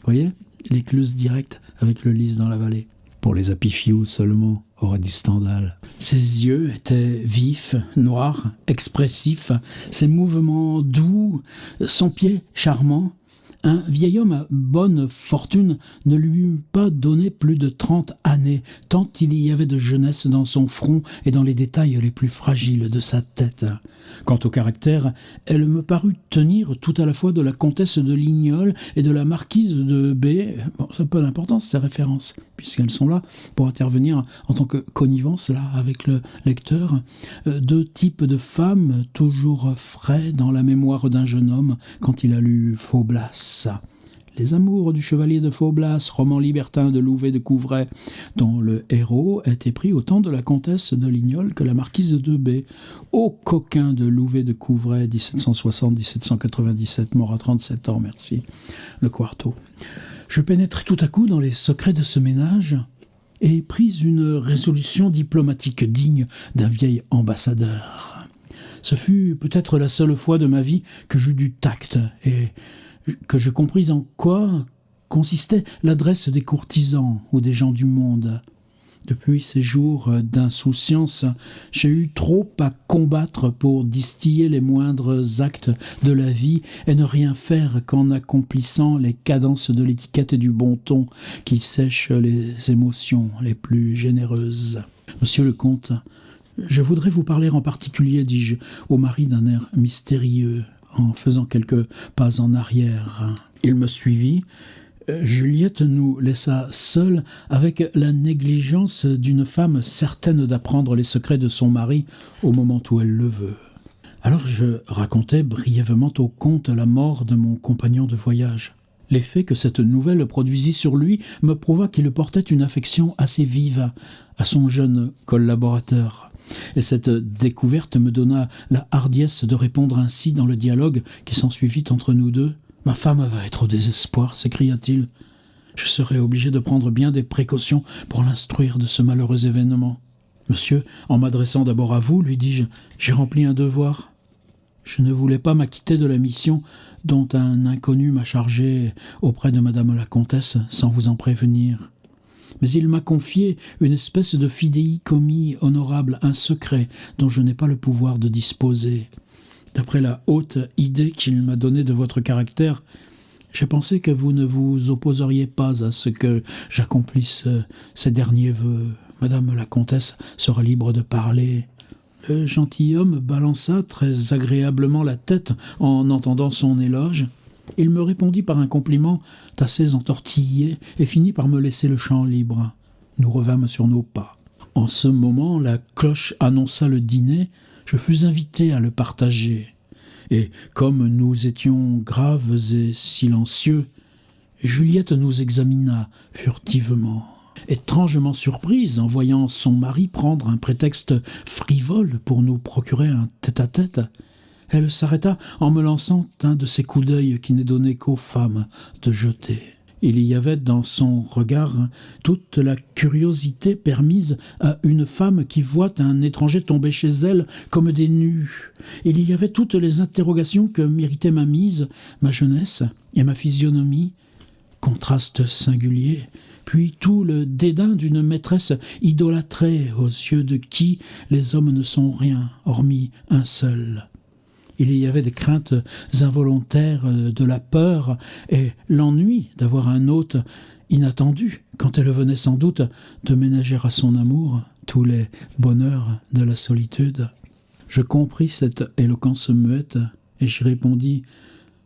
Voyez, l'écluse directe avec le lys dans la vallée. Pour les apifious seulement aurait du Stendhal. Ses yeux étaient vifs, noirs, expressifs, ses mouvements doux, son pied charmant. Un vieil homme à bonne fortune ne lui eût pas donné plus de 30 années, tant il y avait de jeunesse dans son front et dans les détails les plus fragiles de sa tête. Quant au caractère, elle me parut tenir tout à la fois de la comtesse de Lignolles et de la marquise de B. Bon, ça n'a pas d'importance, ces références, puisqu'elles sont là pour intervenir en tant que connivence là avec le lecteur. Deux types de femmes toujours frais dans la mémoire d'un jeune homme quand il a lu Faublas. Les amours du chevalier de Faublas, roman libertin de Louvet de Couvray, dont le héros était pris autant de la comtesse de Lignolles que la marquise de B. Ô coquin de Louvet de Couvray, 1760-1797, mort à 37 ans, merci. Le quarto. Je pénétrai tout à coup dans les secrets de ce ménage et pris une résolution diplomatique digne d'un vieil ambassadeur. Ce fut peut-être la seule fois de ma vie que j'eus du tact et que je compris en quoi consistait l'adresse des courtisans ou des gens du monde. Depuis ces jours d'insouciance, j'ai eu trop à combattre pour distiller les moindres actes de la vie et ne rien faire qu'en accomplissant les cadences de l'étiquette et du bon ton qui sèchent les émotions les plus généreuses. Monsieur le comte, je voudrais vous parler en particulier, dis-je au mari d'un air mystérieux, en faisant quelques pas en arrière. Il me suivit. Juliette nous laissa seuls avec la négligence d'une femme certaine d'apprendre les secrets de son mari au moment où elle le veut. Alors je racontai brièvement au comte la mort de mon compagnon de voyage. L'effet que cette nouvelle produisit sur lui me prouva qu'il portait une affection assez vive à son jeune collaborateur. Et cette découverte me donna la hardiesse de répondre ainsi dans le dialogue qui s'ensuivit entre nous deux. « Ma femme va être au désespoir, s'écria-t-il. Je serai obligé de prendre bien des précautions pour l'instruire de ce malheureux événement. Monsieur, en m'adressant d'abord à vous, lui dis-je, j'ai rempli un devoir. Je ne voulais pas m'acquitter de la mission dont un inconnu m'a chargé auprès de madame la comtesse sans vous en prévenir. Mais il m'a confié une espèce de fidéicommis honorable, un secret dont je n'ai pas le pouvoir de disposer. D'après la haute idée qu'il m'a donnée de votre caractère, j'ai pensé que vous ne vous opposeriez pas à ce que j'accomplisse ces derniers vœux. Madame la comtesse sera libre de parler. » Le gentilhomme balança très agréablement la tête en entendant son éloge. Il me répondit par un compliment assez entortillé et finit par me laisser le champ libre. Nous revînmes sur nos pas. En ce moment, la cloche annonça le dîner. Je fus invité à le partager. Et comme nous étions graves et silencieux, Juliette nous examina furtivement. Étrangement surprise en voyant son mari prendre un prétexte frivole pour nous procurer un tête-à-tête, elle s'arrêta en me lançant un de ces coups d'œil qui n'est donné qu'aux femmes de jeter. Il y avait dans son regard toute la curiosité permise à une femme qui voit un étranger tomber chez elle comme des nus. Il y avait toutes les interrogations que méritait ma mise, ma jeunesse et ma physionomie. Contraste singulier, puis tout le dédain d'une maîtresse idolâtrée aux yeux de qui les hommes ne sont rien, hormis un seul. Il y avait des craintes involontaires, de la peur et l'ennui d'avoir un hôte inattendu, quand elle venait sans doute de ménager à son amour tous les bonheurs de la solitude. Je compris cette éloquence muette et j'y répondis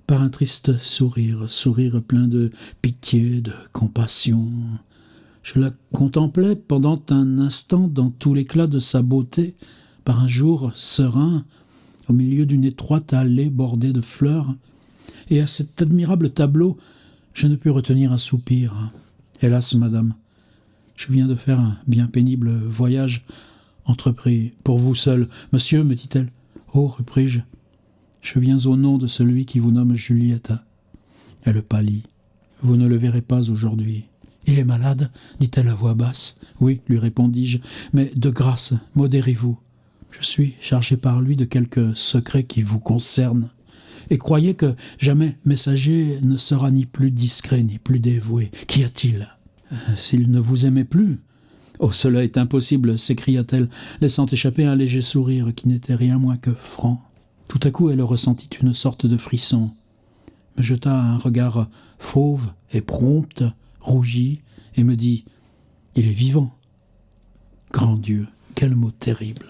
par un triste sourire plein de pitié, de compassion. Je la contemplais pendant un instant dans tout l'éclat de sa beauté, par un jour serein, au milieu d'une étroite allée bordée de fleurs, et à cet admirable tableau, je ne pus retenir un soupir. « Hélas, madame, je viens de faire un bien pénible voyage entrepris pour vous seul. Monsieur, me dit-elle. « Oh, repris-je, je viens au nom de celui qui vous nomme Juliette. » Elle pâlit. « Vous ne le verrez pas aujourd'hui. »« Il est malade ?» dit-elle à voix basse. « Oui, lui répondis-je, mais de grâce, modérez-vous. Je suis chargé par lui de quelques secrets qui vous concernent. Et croyez que jamais messager ne sera ni plus discret ni plus dévoué. Qu'y a-t-il ? S'il ne vous aimait plus ? » « Oh, cela est impossible !» s'écria-t-elle, laissant échapper un léger sourire qui n'était rien moins que franc. Tout à coup, elle ressentit une sorte de frisson, me jeta un regard fauve et prompt, rougit, et me dit « Il est vivant !» Grand Dieu, quel mot terrible !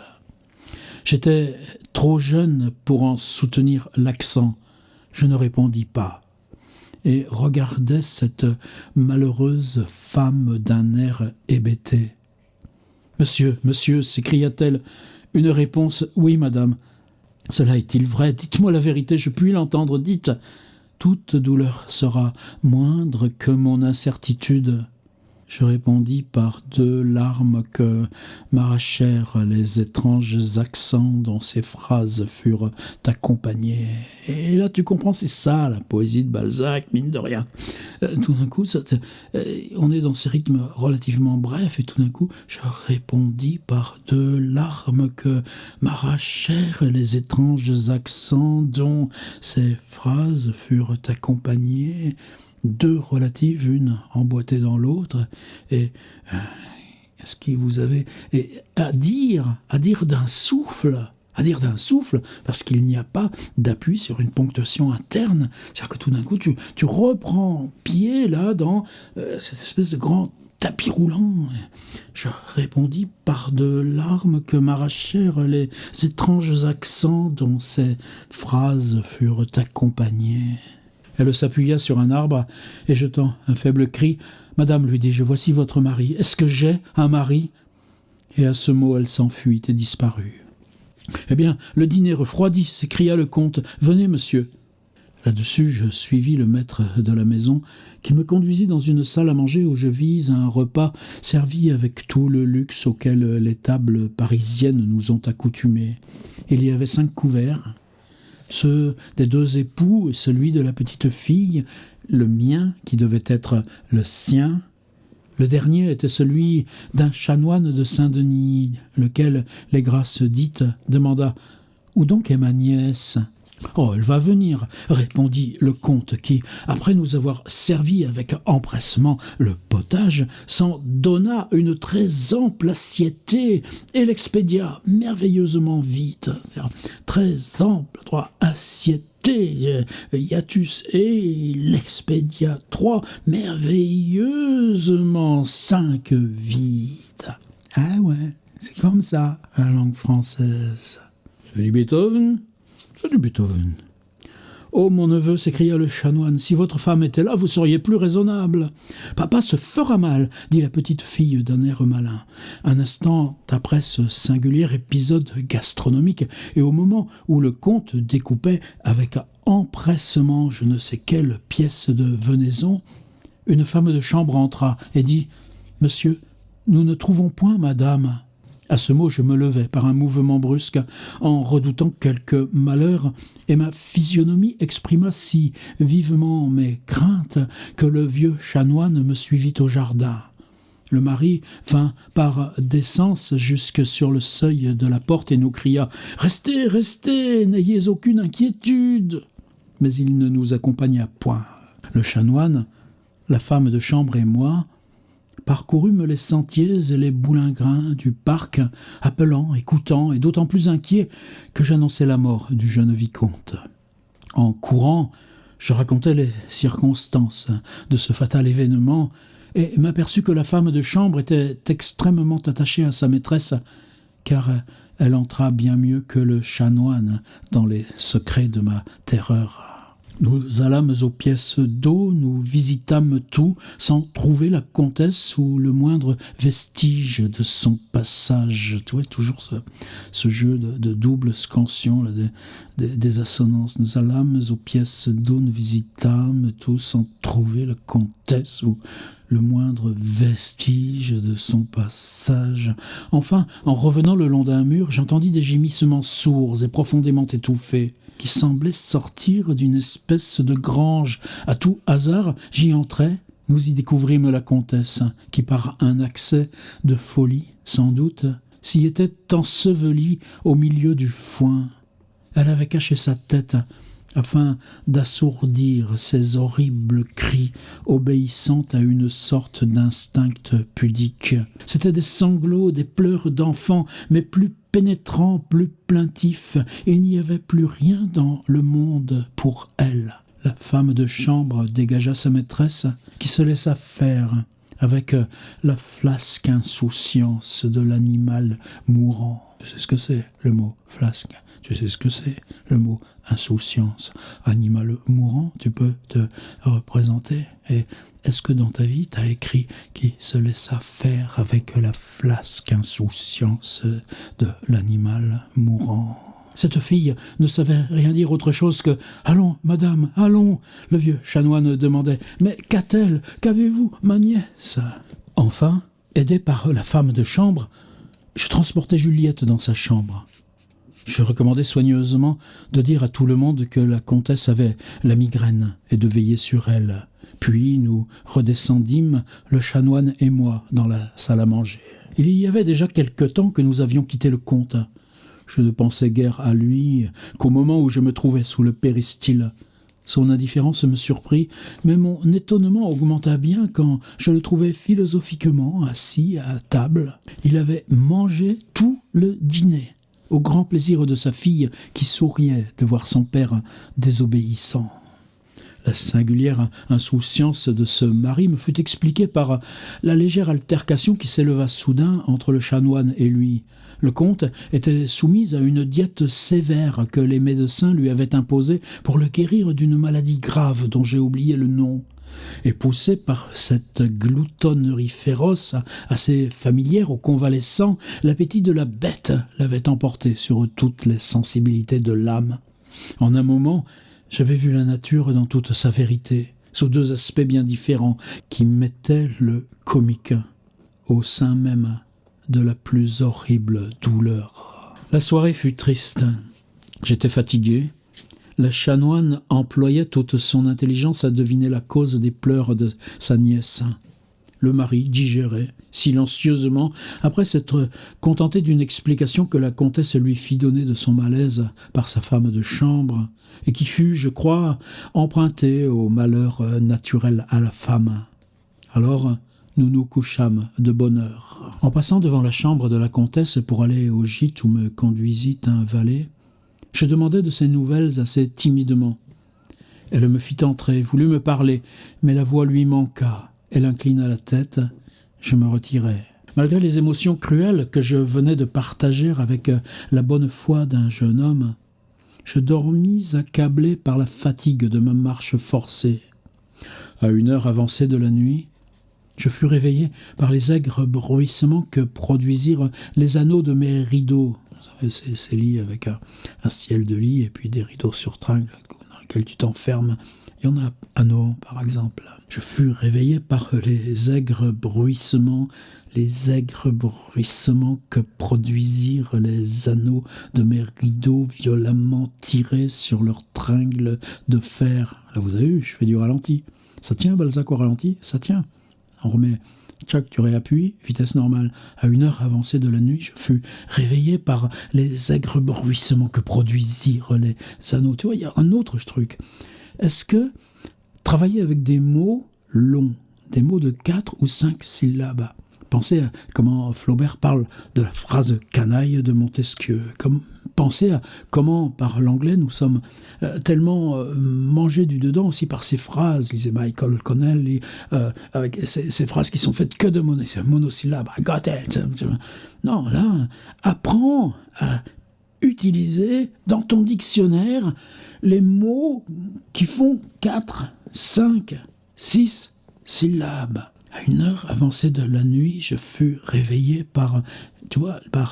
J'étais trop jeune pour en soutenir l'accent. Je ne répondis pas et regardais cette malheureuse femme d'un air hébété. « Monsieur, monsieur !» s'écria-t-elle. « Une réponse, oui, madame. » « Cela est-il vrai ? Dites-moi la vérité, je puis l'entendre, dites. Toute douleur sera moindre que mon incertitude. » Je répondis par 2 larmes que m'arrachèrent les étranges accents dont ces phrases furent accompagnées. Et là, tu comprends, c'est ça, la poésie de Balzac, mine de rien. Tout d'un coup, on est dans ces rythmes relativement brefs, et tout d'un coup, je répondis par 2 larmes que m'arrachèrent les étranges accents dont ces phrases furent accompagnées. 2 relatives, une emboîtée dans l'autre, et est-ce que vous avez à dire d'un souffle, parce qu'il n'y a pas d'appui sur une ponctuation interne, c'est-à-dire que tout d'un coup tu reprends pied là dans cette espèce de grand tapis roulant. Je répondis par 2 larmes que m'arrachèrent les étranges accents dont ces phrases furent accompagnées. Elle s'appuya sur un arbre et jetant un faible cri, « Madame, lui dis-je, voici votre mari. Est-ce que j'ai un mari ?» Et à ce mot, elle s'enfuit et disparut. « Eh bien, le dîner refroidit !» s'écria le comte. « Venez, monsieur. » Là-dessus, je suivis le maître de la maison, qui me conduisit dans une salle à manger où je vis un repas servi avec tout le luxe auquel les tables parisiennes nous ont accoutumés. Il y avait 5 couverts, ceux des 2 époux et celui de la petite fille, le mien qui devait être le sien. Le dernier était celui d'un chanoine de Saint-Denis, lequel, les grâces dites, demanda « Où donc est ma nièce ?» « Oh, elle va venir, » répondit le comte qui, après nous avoir servi avec empressement le potage, s'en donna une très ample assiété et l'expédia merveilleusement vite. Très ample, assiété, hiatus, et l'expédia 3 merveilleusement 5 vite. Ah ouais, c'est comme ça, la langue française. C'est du Beethoven ? C'est du Beethoven. « Oh, mon neveu, s'écria le chanoine, si votre femme était là, vous seriez plus raisonnable. »« Papa se fera mal, dit la petite fille d'un air malin. Un instant après ce singulier épisode gastronomique, et au moment où le comte découpait avec empressement je ne sais quelle pièce de venaison, une femme de chambre entra et dit « Monsieur, nous ne trouvons point madame. » À ce mot, je me levai par un mouvement brusque, en redoutant quelque malheur, et ma physionomie exprima si vivement mes craintes que le vieux chanoine me suivit au jardin. Le mari vint par décence jusque sur le seuil de la porte et nous cria « Restez, restez, n'ayez aucune inquiétude !» Mais il ne nous accompagna point. Le chanoine, la femme de chambre et moi parcourûmes les sentiers et les boulingrins du parc, appelant, écoutant, et d'autant plus inquiet que j'annonçais la mort du jeune vicomte. En courant, je racontais les circonstances de ce fatal événement et m'aperçus que la femme de chambre était extrêmement attachée à sa maîtresse, car elle entra bien mieux que le chanoine dans les secrets de ma terreur. Nous allâmes aux pièces d'eau, nous visitâmes tout, sans trouver la comtesse ou le moindre vestige de son passage. Tu vois, toujours ce jeu de double scansion, là, des assonances. Nous allâmes aux pièces d'eau, nous visitâmes tout, sans trouver la comtesse ou le moindre vestige de son passage. Enfin, en revenant le long d'un mur, j'entendis des gémissements sourds et profondément étouffés, qui semblaient sortir d'une espèce de grange. À tout hasard, j'y entrai. Nous y découvrîmes la comtesse, qui par un accès de folie, sans doute, s'y était ensevelie au milieu du foin. Elle avait caché sa tête afin d'assourdir ces horribles cris, obéissant à une sorte d'instinct pudique. C'étaient des sanglots, des pleurs d'enfants, mais plus pénétrants, plus plaintifs. Il n'y avait plus rien dans le monde pour elle. La femme de chambre dégagea sa maîtresse, qui se laissa faire avec la flasque insouciance de l'animal mourant. Tu sais ce que c'est, le mot flasque? Tu sais ce que c'est, le mot insouciance? Animal mourant, tu peux te représenter? Et est-ce que dans ta vie, tu as écrit qui se laissa faire avec la flasque insouciance de l'animal mourant? Cette fille ne savait rien dire autre chose que « Allons, madame, allons !» Le vieux chanoine demandait « Mais qu'a-t-elle? Qu'avez-vous, ma nièce ?» Enfin, aidé par la femme de chambre, je transportai Juliette dans sa chambre. Je recommandai soigneusement de dire à tout le monde que la comtesse avait la migraine et de veiller sur elle. Puis nous redescendîmes, le chanoine et moi, dans la salle à manger. Il y avait déjà quelque temps que nous avions quitté le comte. Je ne pensais guère à lui qu'au moment où je me trouvais sous le péristyle. Son indifférence me surprit, mais mon étonnement augmenta bien quand je le trouvais philosophiquement assis à table. Il avait mangé tout le dîner, au grand plaisir de sa fille qui souriait de voir son père désobéissant. La singulière insouciance de ce mari me fut expliquée par la légère altercation qui s'éleva soudain entre le chanoine et lui. Le comte était soumis à une diète sévère que les médecins lui avaient imposée pour le guérir d'une maladie grave dont j'ai oublié le nom. Et poussé par cette gloutonnerie féroce, assez familière aux convalescents, l'appétit de la bête l'avait emporté sur toutes les sensibilités de l'âme. En un moment, J'avais vu la nature dans toute sa vérité, sous deux aspects bien différents, qui mettaient le comique au sein même de la plus horrible douleur. La soirée fut triste. J'étais fatigué. La chanoine employait toute son intelligence à deviner la cause des pleurs de sa nièce. Le mari digérait silencieusement, après s'être contenté d'une explication que la comtesse lui fit donner de son malaise par sa femme de chambre, et qui fut, je crois, empruntée au malheur naturel à la femme. Alors, nous nous couchâmes de bonne heure. En passant devant la chambre de la comtesse pour aller au gîte où me conduisit un valet, je demandai de ses nouvelles assez timidement. Elle me fit entrer, voulut me parler, mais la voix lui manqua. Elle inclina la tête, je me retirai. Malgré les émotions cruelles que je venais de partager avec la bonne foi d'un jeune homme, je dormis accablé par la fatigue de ma marche forcée. À une heure avancée de la nuit, je fus réveillé par les aigres bruissements que produisirent les anneaux de mes rideaux. Vous savez, ces lits avec un ciel de lit et puis des rideaux sur tringles dans lesquels tu t'enfermes. Il y en a anneaux, par exemple. Je fus réveillé par les aigres bruissements que produisirent les anneaux de mes rideaux violemment tirés sur leurs tringles de fer. Là, vous avez vu, je fais du ralenti. Ça tient, Balzac au ralenti? Ça tient. On remet, tchac, tu réappuies, vitesse normale. À une heure avancée de la nuit, je fus réveillé par les aigres bruissements que produisirent les anneaux. Tu vois, il y a un autre truc. Est-ce que travailler avec des mots longs, des mots de 4 ou 5 syllabes, pensez à comment Flaubert parle de la phrase canaille de Montesquieu, pensez à comment, par l'anglais, nous sommes tellement mangés du dedans aussi par ces phrases, lisez Michael Connell, avec ces phrases qui sont faites que de monosyllabes, I got it. Non, là, apprends à utiliser dans ton dictionnaire les mots qui font 4, 5, 6 syllabes. À une heure avancée de la nuit, je fus réveillé par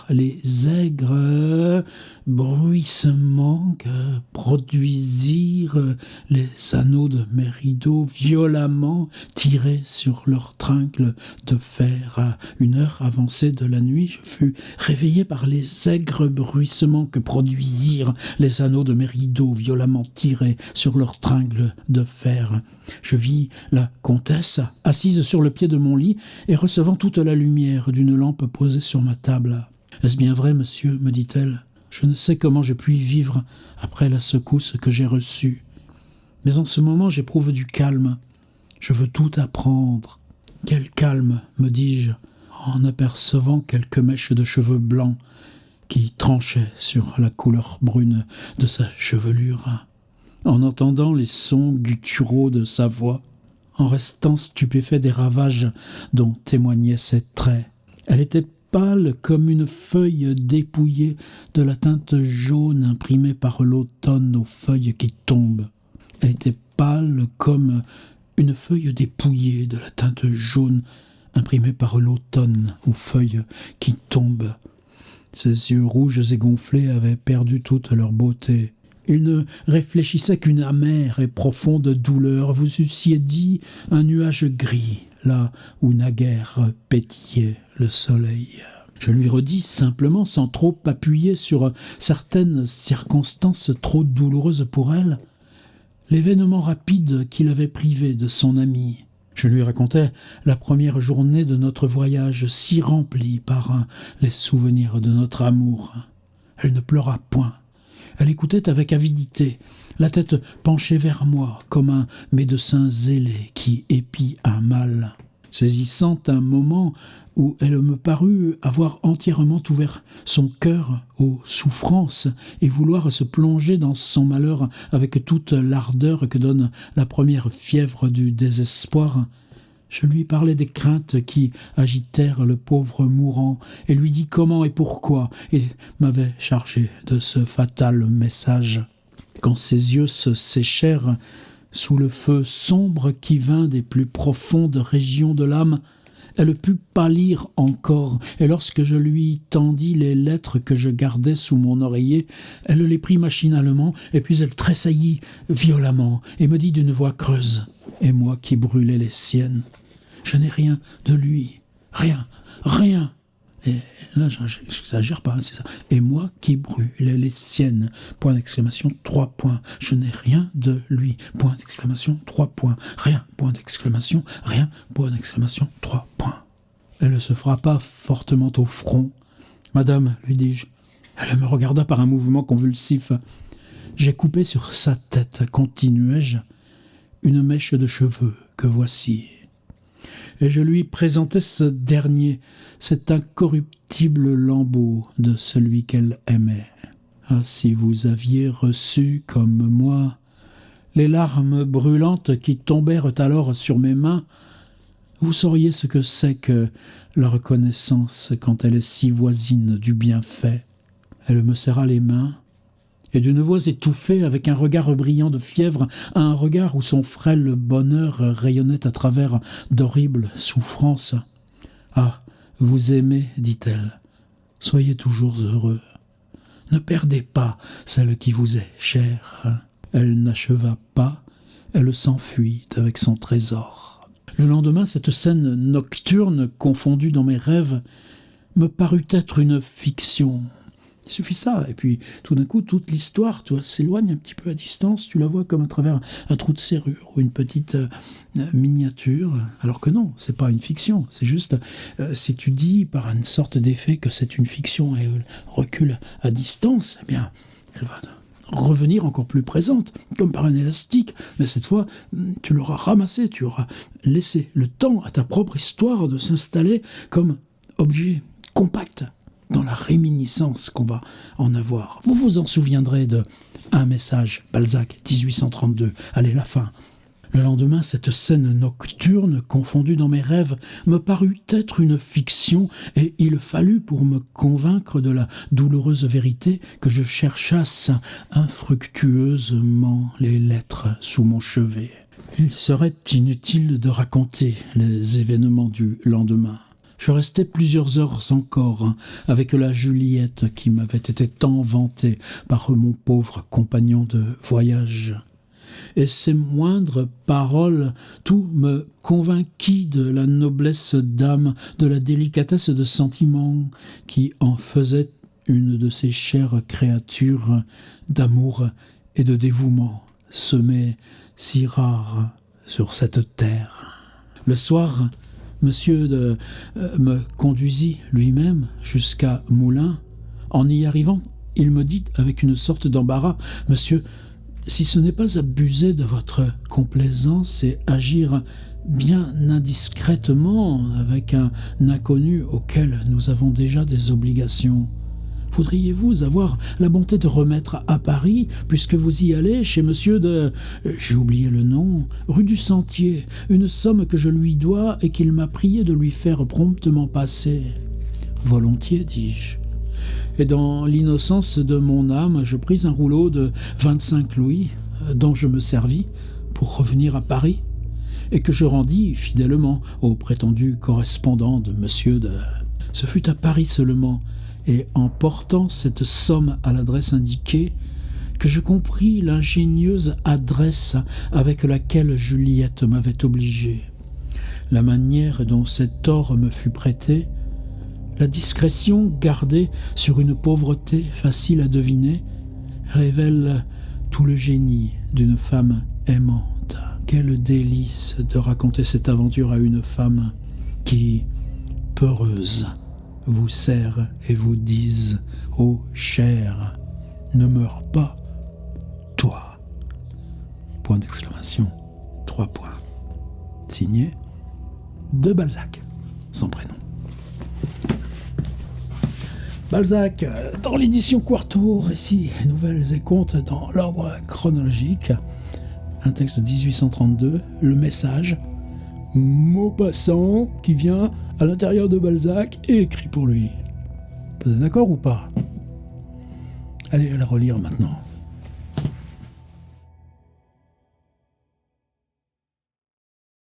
les aigres bruissements que produisirent les anneaux de mes rideaux violemment tirés sur leurs tringles de fer. À une heure avancée de la nuit, je fus réveillé par les aigres bruissements que produisirent les anneaux de mes rideaux violemment tirés sur leurs tringles de fer. Je vis la comtesse assise sur le pied de mon lit et recevant toute la lumière d'une lampe posée sur ma table. « Est-ce bien vrai, monsieur ?» me dit-elle. « Je ne sais comment je puis vivre après la secousse que j'ai reçue. Mais en ce moment, j'éprouve du calme. Je veux tout apprendre. »« Quel calme ?» me dis-je, en apercevant quelques mèches de cheveux blancs qui tranchaient sur la couleur brune de sa chevelure, en entendant les sons gutturaux de sa voix, en restant stupéfait des ravages dont témoignaient ses traits. Elle était pâle comme une feuille dépouillée de la teinte jaune imprimée par l'automne aux feuilles qui tombent. Elle était pâle comme une feuille dépouillée de la teinte jaune imprimée par l'automne aux feuilles qui tombent. Ses yeux rouges et gonflés avaient perdu toute leur beauté. Il ne réfléchissait qu'une amère et profonde douleur. Vous eussiez dit un nuage gris, là où naguère pétillait le soleil. Je lui redis simplement, sans trop appuyer sur certaines circonstances trop douloureuses pour elle, l'événement rapide qui l'avait privé de son ami. Je lui racontais la première journée de notre voyage, si remplie par les souvenirs de notre amour. Elle ne pleura point. Elle écoutait avec avidité, la tête penchée vers moi, comme un médecin zélé qui épie un mal. Saisissant un moment où elle me parut avoir entièrement ouvert son cœur aux souffrances et vouloir se plonger dans son malheur avec toute l'ardeur que donne la première fièvre du désespoir, je lui parlai des craintes qui agitèrent le pauvre mourant et lui dis comment et pourquoi il m'avait chargé de ce fatal message. Quand ses yeux se séchèrent sous le feu sombre qui vint des plus profondes régions de l'âme, Elle put pâlir encore, et lorsque je lui tendis les lettres que je gardais sous mon oreiller, elle les prit machinalement, et puis elle tressaillit violemment, et me dit d'une voix creuse, et moi qui brûlais les siennes, « Je n'ai rien de lui, rien, rien !» Et là, j'exagère pas, c'est ça. Et moi qui brûlais les siennes, point d'exclamation, 3 points. Je n'ai rien de lui, point d'exclamation, 3 points. Rien, point d'exclamation, rien, point d'exclamation, 3 points. Elle se frappa fortement au front. « Madame, lui dis-je. » Elle me regarda par un mouvement convulsif. « J'ai coupé sur sa tête, continuai-je, une mèche de cheveux que voici. » Et je lui présentai ce dernier, cet incorruptible lambeau de celui qu'elle aimait. Ah, si vous aviez reçu, comme moi, les larmes brûlantes qui tombèrent alors sur mes mains, vous sauriez ce que c'est que la reconnaissance quand elle est si voisine du bienfait. Elle me serra les mains, et d'une voix étouffée, avec un regard brillant de fièvre, un regard où son frêle bonheur rayonnait à travers d'horribles souffrances. « Ah, vous aimez, dit-elle, soyez toujours heureux. Ne perdez pas celle qui vous est chère. » Elle n'acheva pas, elle s'enfuit avec son trésor. Le lendemain, cette scène nocturne, confondue dans mes rêves, me parut être une fiction. Il suffit ça, et puis tout d'un coup, toute l'histoire, tu vois, s'éloigne un petit peu à distance, tu la vois comme à travers un trou de serrure ou une petite miniature, alors que non, c'est pas une fiction, c'est juste, si tu dis par une sorte d'effet que c'est une fiction et elle recule à distance, eh bien, elle va revenir encore plus présente, comme par un élastique, mais cette fois, tu l'auras ramassée, tu auras laissé le temps à ta propre histoire de s'installer comme objet compact dans la réminiscence qu'on va en avoir. Vous vous en souviendrez de Un message, Balzac, 1832. Allez, la fin. Le lendemain, cette scène nocturne, confondue dans mes rêves, me parut être une fiction, et il fallut, pour me convaincre de la douloureuse vérité, que je cherchasse infructueusement les lettres sous mon chevet. Il serait inutile de raconter les événements du lendemain. Je restai plusieurs heures encore avec la Juliette qui m'avait été tant vantée par mon pauvre compagnon de voyage. Et ses moindres paroles, tout me convainquit de la noblesse d'âme, de la délicatesse de sentiment qui en faisait une de ces chères créatures d'amour et de dévouement semées si rares sur cette terre. Le soir, Monsieur me conduisit lui-même jusqu'à Moulins. En y arrivant, il me dit avec une sorte d'embarras, « Monsieur, si ce n'est pas abuser de votre complaisance et agir bien indiscrètement avec un inconnu auquel nous avons déjà des obligations, voudriez-vous avoir la bonté de remettre à Paris, puisque vous y allez, chez monsieur de... j'ai oublié le nom, rue du Sentier, une somme que je lui dois et qu'il m'a prié de lui faire promptement passer. » Volontiers, dis-je. Et dans l'innocence de mon âme, je pris un rouleau de 25 louis, dont je me servis pour revenir à Paris, et que je rendis fidèlement au prétendu correspondant de monsieur de... Ce fut à Paris seulement, et en portant cette somme à l'adresse indiquée, que je compris l'ingénieuse adresse avec laquelle Juliette m'avait obligé, la manière dont cet or me fut prêté, la discrétion gardée sur une pauvreté facile à deviner, révèle tout le génie d'une femme aimante. Quel délice de raconter cette aventure à une femme qui, peureuse, vous serre et vous dise « Ô chère, ne meurs pas, toi !» Point d'exclamation, 3 points. Signé de Balzac, son prénom. Balzac, dans l'édition Quarto, récits, nouvelles et contes dans l'ordre chronologique. Un texte de 1832, le message, Maupassant, qui vient à l'intérieur de Balzac et écrit pour lui. Vous êtes d'accord ou pas? Allez la relire maintenant.